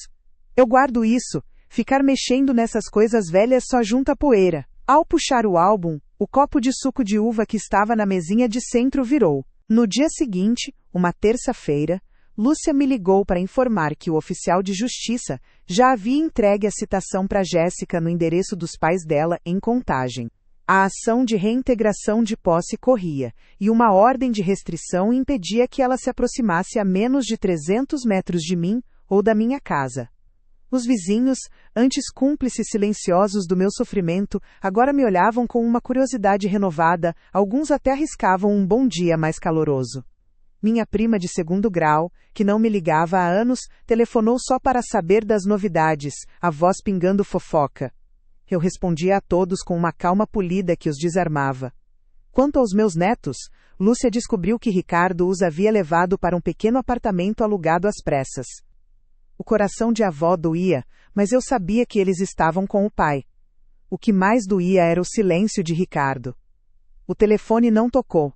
Eu guardo isso. Ficar mexendo nessas coisas velhas só junta poeira. Ao puxar o álbum, o copo de suco de uva que estava na mesinha de centro virou. No dia seguinte, uma terça-feira, Lúcia me ligou para informar que o oficial de justiça já havia entregue a citação para Jéssica no endereço dos pais dela em Contagem. A ação de reintegração de posse corria, e uma ordem de restrição impedia que ela se aproximasse a menos de 300 metros de mim ou da minha casa. Os vizinhos, antes cúmplices silenciosos do meu sofrimento, agora me olhavam com uma curiosidade renovada, alguns até arriscavam um bom dia mais caloroso. Minha prima de 2º grau, que não me ligava há anos, telefonou só para saber das novidades, a voz pingando fofoca. Eu respondia a todos com uma calma polida que os desarmava. Quanto aos meus netos, Lúcia descobriu que Ricardo os havia levado para um pequeno apartamento alugado às pressas. O coração de avó doía, mas eu sabia que eles estavam com o pai. O que mais doía era o silêncio de Ricardo. O telefone não tocou.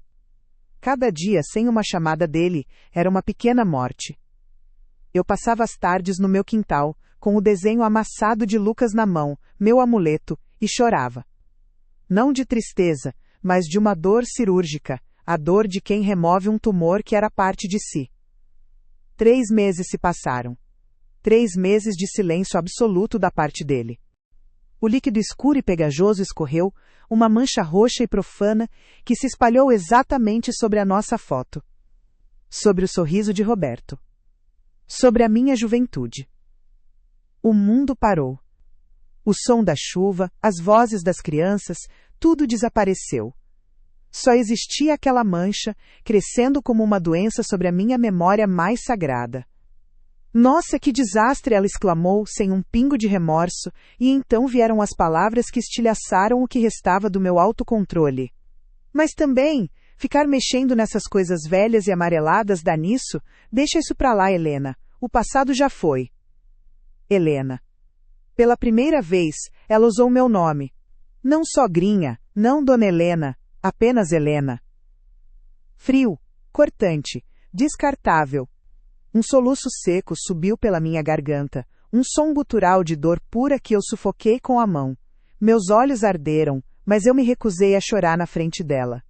Cada dia sem uma chamada dele era uma pequena morte. Eu passava as tardes no meu quintal, com o desenho amassado de Lucas na mão, meu amuleto, e chorava. Não de tristeza, mas de uma dor cirúrgica, a dor de quem remove um tumor que era parte de si. 3 meses se passaram. 3 meses de silêncio absoluto da parte dele. O líquido escuro e pegajoso escorreu, uma mancha roxa e profana, que se espalhou exatamente sobre a nossa foto. Sobre o sorriso de Roberto. Sobre a minha juventude. O mundo parou. O som da chuva, as vozes das crianças, tudo desapareceu. Só existia aquela mancha, crescendo como uma doença sobre a minha memória mais sagrada. Nossa, que desastre! Ela exclamou, sem um pingo de remorso, e então vieram as palavras que estilhaçaram o que restava do meu autocontrole. Mas também, ficar mexendo nessas coisas velhas e amareladas dá nisso? Deixa isso pra lá, Helena. O passado já foi. Helena. Pela primeira vez, ela usou meu nome. Não sogrinha, não Dona Helena, apenas Helena. Frio, cortante, descartável. Um soluço seco subiu pela minha garganta, um som gutural de dor pura que eu sufoquei com a mão. Meus olhos arderam, mas eu me recusei a chorar na frente dela.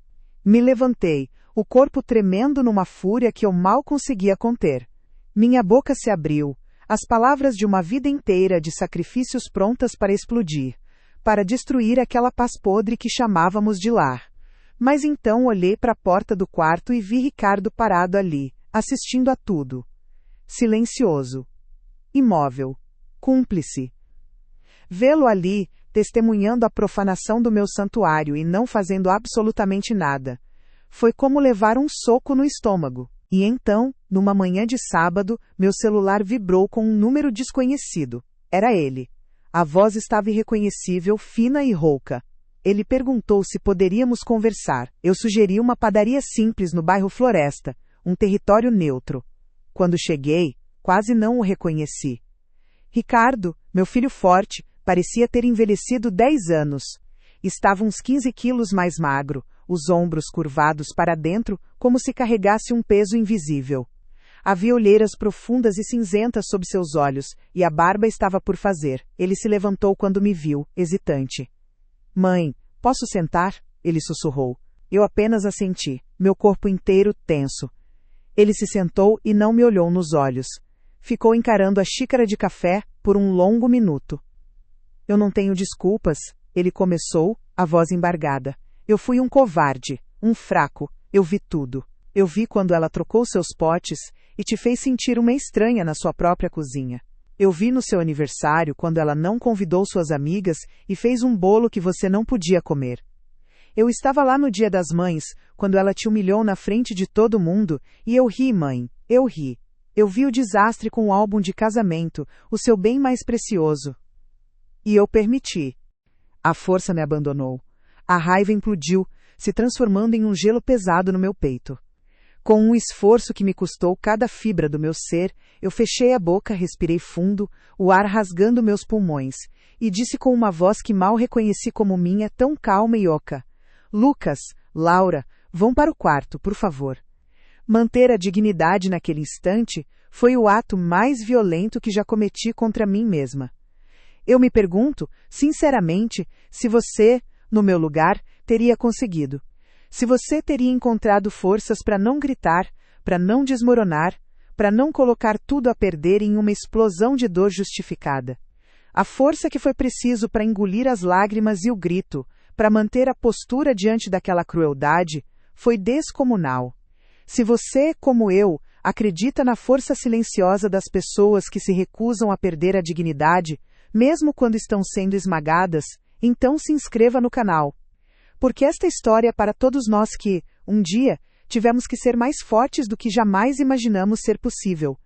Me levantei, o corpo tremendo numa fúria que eu mal conseguia conter. Minha boca se abriu, as palavras de uma vida inteira de sacrifícios prontas para explodir, para destruir aquela paz podre que chamávamos de lar. Mas então olhei para a porta do quarto e vi Ricardo parado ali, assistindo a tudo. Silencioso. Imóvel. Cúmplice. Vê-lo ali, testemunhando a profanação do meu santuário e não fazendo absolutamente nada. Foi como levar um soco no estômago. E então, numa manhã de sábado, meu celular vibrou com um número desconhecido. Era ele. A voz estava irreconhecível, fina e rouca. Ele perguntou se poderíamos conversar. Eu sugeri uma padaria simples no bairro Floresta, um território neutro. Quando cheguei, quase não o reconheci. Ricardo, meu filho forte, parecia ter envelhecido 10 anos. Estava uns 15 quilos mais magro, os ombros curvados para dentro, como se carregasse um peso invisível. Havia olheiras profundas e cinzentas sob seus olhos, e a barba estava por fazer. Ele se levantou quando me viu, hesitante. Mãe, posso sentar? Ele sussurrou. Eu apenas assenti, meu corpo inteiro tenso. Ele se sentou e não me olhou nos olhos. Ficou encarando a xícara de café por um longo minuto. Eu não tenho desculpas, ele começou, a voz embargada. Eu fui um covarde, um fraco, eu vi tudo. Eu vi quando ela trocou seus potes e te fez sentir uma estranha na sua própria cozinha. Eu vi no seu aniversário quando ela não convidou suas amigas e fez um bolo que você não podia comer. Eu estava lá no Dia das Mães, quando ela te humilhou na frente de todo mundo, e eu ri, mãe, eu ri. Eu vi o desastre com o álbum de casamento, o seu bem mais precioso. E eu permiti. A força me abandonou. A raiva implodiu, se transformando em um gelo pesado no meu peito. Com um esforço que me custou cada fibra do meu ser, eu fechei a boca, respirei fundo, o ar rasgando meus pulmões, e disse com uma voz que mal reconheci como minha, tão calma e oca. Lucas, Laura, vão para o quarto, por favor. Manter a dignidade naquele instante foi o ato mais violento que já cometi contra mim mesma. Eu me pergunto, sinceramente, se você, no meu lugar, teria conseguido. Se você teria encontrado forças para não gritar, para não desmoronar, para não colocar tudo a perder em uma explosão de dor justificada. A força que foi preciso para engolir as lágrimas e o grito, para manter a postura diante daquela crueldade, foi descomunal. Se você, como eu, acredita na força silenciosa das pessoas que se recusam a perder a dignidade, mesmo quando estão sendo esmagadas, então se inscreva no canal. Porque esta história é para todos nós que, um dia, tivemos que ser mais fortes do que jamais imaginamos ser possível.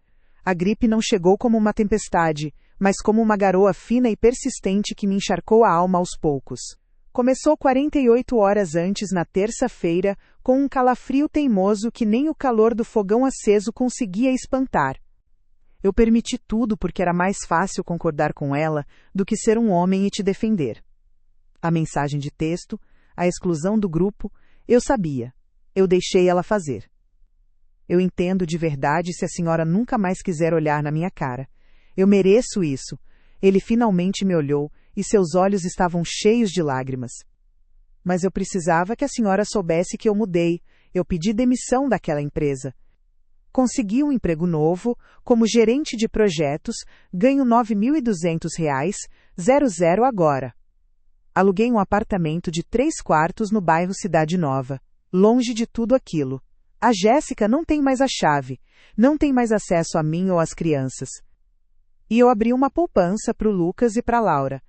A gripe não chegou como uma tempestade, mas como uma garoa fina e persistente que me encharcou a alma aos poucos. Começou 48 horas antes, na terça-feira, com um calafrio teimoso que nem o calor do fogão aceso conseguia espantar. Eu permiti tudo porque era mais fácil concordar com ela do que ser um homem e te defender. A mensagem de texto, a exclusão do grupo, eu sabia. Eu deixei ela fazer. Eu entendo de verdade se a senhora nunca mais quiser olhar na minha cara. Eu mereço isso. Ele finalmente me olhou e seus olhos estavam cheios de lágrimas. Mas eu precisava que a senhora soubesse que eu mudei. Eu pedi demissão daquela empresa. Consegui um emprego novo, como gerente de projetos, ganho R$ 9.200, 00 agora. Aluguei um apartamento de 3 quartos no bairro Cidade Nova, longe de tudo aquilo. A Jéssica não tem mais a chave, não tem mais acesso a mim ou às crianças. E eu abri uma poupança para o Lucas e para a Laura.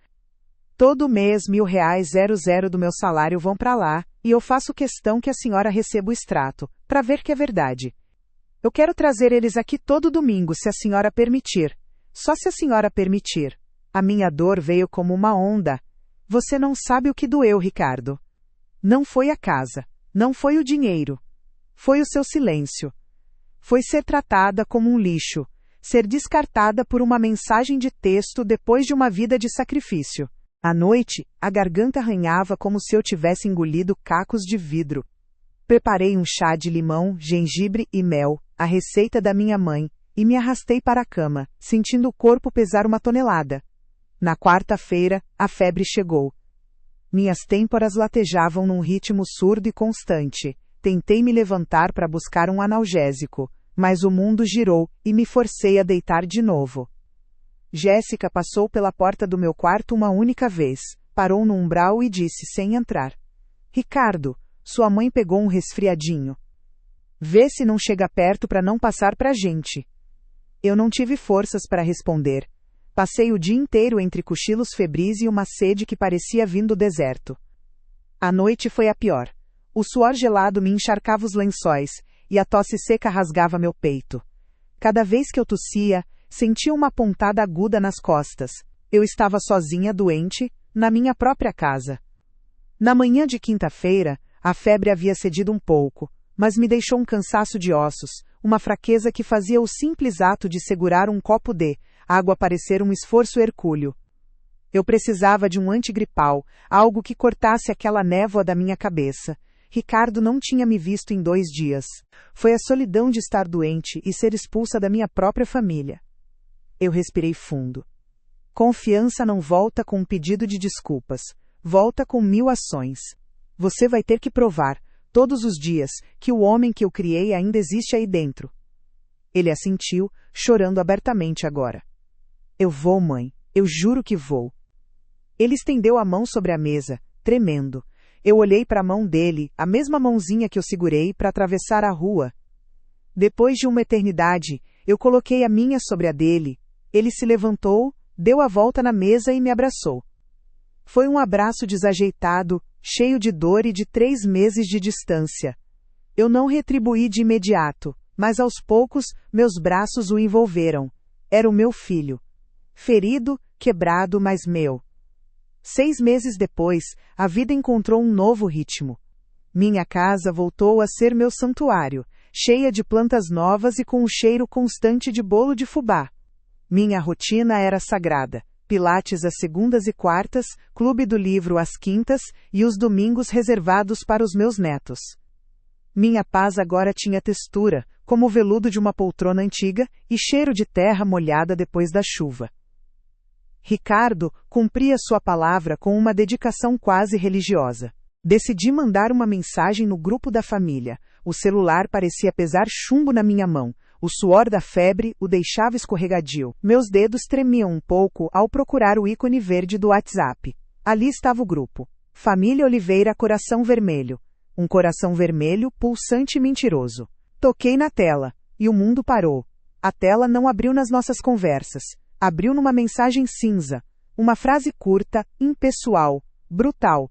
Todo mês R$ 1.000 do meu salário vão para lá, e eu faço questão que a senhora receba o extrato, para ver que é verdade. Eu quero trazer eles aqui todo domingo, se a senhora permitir. Só se a senhora permitir. A minha dor veio como uma onda. Você não sabe o que doeu, Ricardo. Não foi a casa, não foi o dinheiro. Foi o seu silêncio. Foi ser tratada como um lixo, ser descartada por uma mensagem de texto depois de uma vida de sacrifício. À noite, a garganta arranhava como se eu tivesse engolido cacos de vidro. Preparei um chá de limão, gengibre e mel, a receita da minha mãe, e me arrastei para a cama, sentindo o corpo pesar 1 tonelada. Na quarta-feira, a febre chegou. Minhas têmporas latejavam num ritmo surdo e constante. Tentei me levantar para buscar um analgésico, mas o mundo girou e me forcei a deitar de novo. Jéssica passou pela porta do meu quarto uma única vez, parou no umbral e disse sem entrar: Ricardo, sua mãe pegou um resfriadinho. Vê se não chega perto para não passar pra gente. Eu não tive forças para responder. Passei o dia inteiro entre cochilos febris e uma sede que parecia vindo do deserto. A noite foi a pior. O suor gelado me encharcava os lençóis, e a tosse seca rasgava meu peito. Cada vez que eu tossia, sentia uma pontada aguda nas costas. Eu estava sozinha, doente, na minha própria casa. Na manhã de quinta-feira, a febre havia cedido um pouco, mas me deixou um cansaço de ossos, uma fraqueza que fazia o simples ato de segurar um copo de água parecer um esforço hercúleo. Eu precisava de um antigripal, algo que cortasse aquela névoa da minha cabeça. Ricardo não tinha me visto em 2 dias. Foi a solidão de estar doente e ser expulsa da minha própria família. Eu respirei fundo. Confiança não volta com um pedido de desculpas. Volta com 1000 ações. Você vai ter que provar, todos os dias, que o homem que eu criei ainda existe aí dentro. Ele assentiu, chorando abertamente agora. Eu vou, mãe. Eu juro que vou. Ele estendeu a mão sobre a mesa, tremendo. Eu olhei para a mão dele, a mesma mãozinha que eu segurei para atravessar a rua. Depois de uma eternidade, eu coloquei a minha sobre a dele. Ele se levantou, deu a volta na mesa e me abraçou. Foi um abraço desajeitado, cheio de dor e de 3 meses de distância. Eu não retribuí de imediato, mas aos poucos, meus braços o envolveram. Era o meu filho. Ferido, quebrado, mas meu. 6 meses depois, a vida encontrou um novo ritmo. Minha casa voltou a ser meu santuário, cheia de plantas novas e com um cheiro constante de bolo de fubá. Minha rotina era sagrada. Pilates às segundas e quartas, clube do livro às quintas e os domingos reservados para os meus netos. Minha paz agora tinha textura, como o veludo de uma poltrona antiga, e cheiro de terra molhada depois da chuva. Ricardo cumpria sua palavra com uma dedicação quase religiosa. Decidi mandar uma mensagem no grupo da família. O celular parecia pesar chumbo na minha mão. O suor da febre o deixava escorregadio. Meus dedos tremiam um pouco ao procurar o ícone verde do WhatsApp. Ali estava o grupo. Família Oliveira Coração Vermelho. Um coração vermelho, pulsante e mentiroso. Toquei na tela, e o mundo parou. A tela não abriu nas nossas conversas. Abriu numa mensagem cinza. Uma frase curta, impessoal, brutal.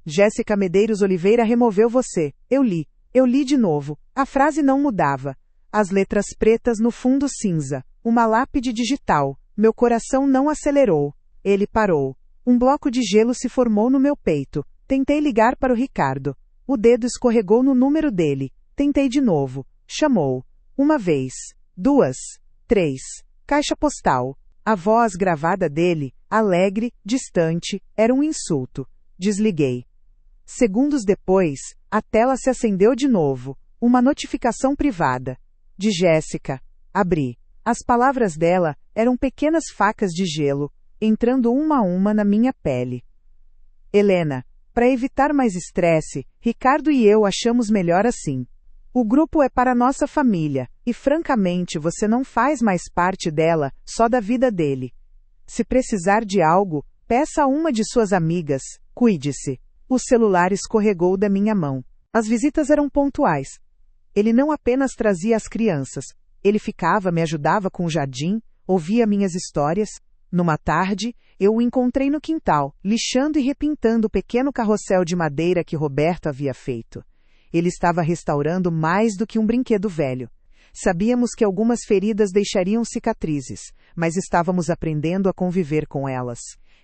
Jéssica Medeiros Oliveira removeu você. Eu li de novo. A frase não mudava. As letras pretas no fundo cinza. Uma lápide digital. Meu coração não acelerou. Ele parou. Um bloco de gelo se formou no meu peito. Tentei ligar para o Ricardo. O dedo escorregou no número dele. Tentei de novo. Chamou. 1 vez. 2. 3. Caixa postal. A voz gravada dele, alegre, distante, era um insulto. Desliguei. Segundos depois, A tela se acendeu de novo. Uma notificação privada. De Jéssica. Abri. As palavras dela eram pequenas facas de gelo, entrando uma a uma na minha pele. Helena, para evitar mais estresse, Ricardo e eu achamos melhor assim. O grupo é para nossa família, e francamente você não faz mais parte dela, só da vida dele. Se precisar de algo, peça a uma de suas amigas, cuide-se. O celular escorregou da minha mão. As visitas eram pontuais. Ele não apenas trazia as crianças, ele ficava, me ajudava com o jardim, ouvia minhas histórias. Numa tarde, eu o encontrei no quintal, lixando e repintando o pequeno carrossel de madeira que Roberto havia feito. Ele estava restaurando mais do que um brinquedo velho. Sabíamos que algumas feridas deixariam cicatrizes, mas estávamos aprendendo a conviver com elas.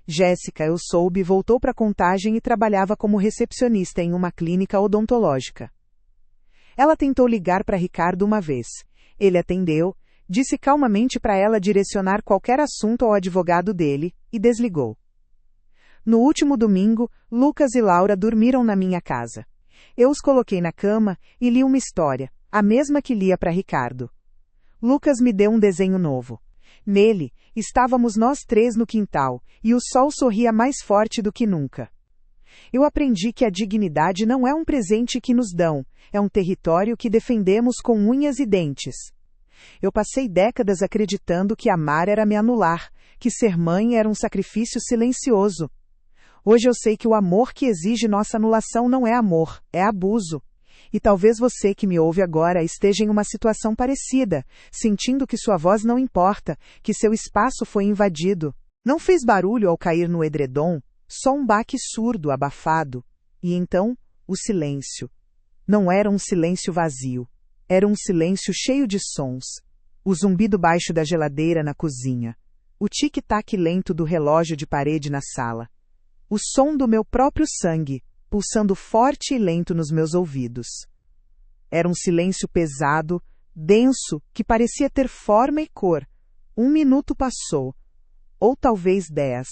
Jéssica, eu soube, voltou para Contagem e trabalhava como recepcionista em uma clínica odontológica. Ela tentou ligar para Ricardo uma vez. Ele atendeu, disse calmamente para ela direcionar qualquer assunto ao advogado dele, e desligou. No último domingo, Lucas e Laura dormiram na minha casa. Eu os coloquei na cama e li uma história, a mesma que lia para Ricardo. Lucas me deu um desenho novo. Nele, estávamos nós três no quintal, e o sol sorria mais forte do que nunca. Eu aprendi que a dignidade não é um presente que nos dão, é um território que defendemos com unhas e dentes. Eu passei décadas acreditando que amar era me anular, que ser mãe era um sacrifício silencioso. Hoje eu sei que o amor que exige nossa anulação não é amor, é abuso. E talvez você que me ouve agora esteja em uma situação parecida, sentindo que sua voz não importa, que seu espaço foi invadido. Não fez barulho ao cair no edredom, só um baque surdo, abafado. E então, o silêncio. Não era um silêncio vazio. Era um silêncio cheio de sons. O zumbido baixo da geladeira na cozinha. O tic-tac lento do relógio de parede na sala. O som do meu próprio sangue, pulsando forte e lento nos meus ouvidos. Era um silêncio pesado, denso, que parecia ter forma e cor. 1 minuto passou. Ou talvez 10.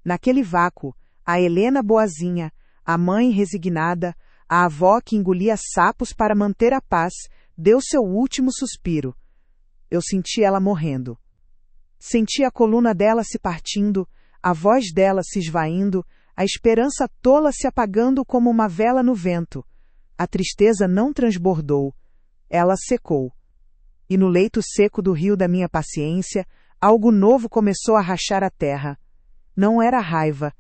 Naquele vácuo, a Helena boazinha, a mãe resignada, a avó que engolia sapos para manter a paz, deu seu último suspiro. Eu senti ela morrendo. Senti a coluna dela se partindo, a voz dela se esvaindo, a esperança tola se apagando como uma vela no vento. A tristeza não transbordou. Ela secou. E no leito seco do rio da minha paciência, algo novo começou a rachar a terra. Não era raiva.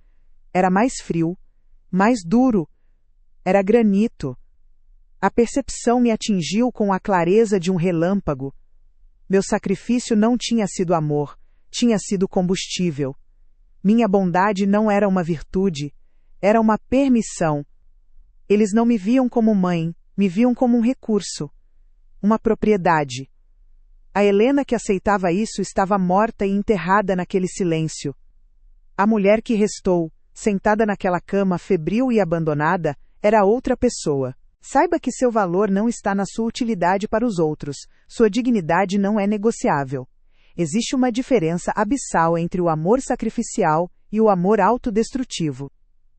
Era mais frio. Mais duro. Era granito. A percepção me atingiu com a clareza de um relâmpago. Meu sacrifício não tinha sido amor. Tinha sido combustível. Minha bondade não era uma virtude, era uma permissão. Eles não me viam como mãe, me viam como um recurso, uma propriedade. A Helena que aceitava isso estava morta e enterrada naquele silêncio. A mulher que restou, sentada naquela cama febril e abandonada, era outra pessoa. Saiba que seu valor não está na sua utilidade para os outros, sua dignidade não é negociável. Existe uma diferença abissal entre o amor sacrificial e o amor autodestrutivo.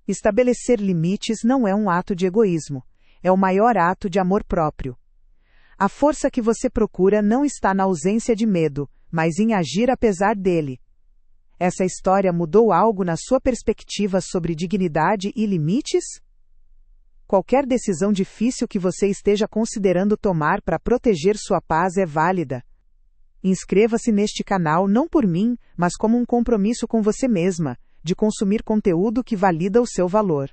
Estabelecer limites não é um ato de egoísmo, é o maior ato de amor próprio. A força que você procura não está na ausência de medo, mas em agir apesar dele. Essa história mudou algo na sua perspectiva sobre dignidade e limites? Qualquer decisão difícil que você esteja considerando tomar para proteger sua paz é válida. Inscreva-se neste canal não por mim, mas como um compromisso com você mesma, de consumir conteúdo que valida o seu valor.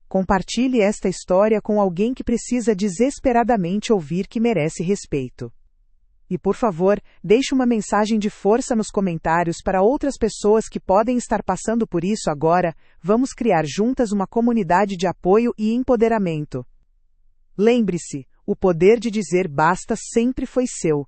Compartilhe esta história com alguém que precisa desesperadamente ouvir que merece respeito. E por favor, deixe uma mensagem de força nos comentários para outras pessoas que podem estar passando por isso agora. Vamos criar juntas uma comunidade de apoio e empoderamento. Lembre-se, o poder de dizer basta sempre foi seu.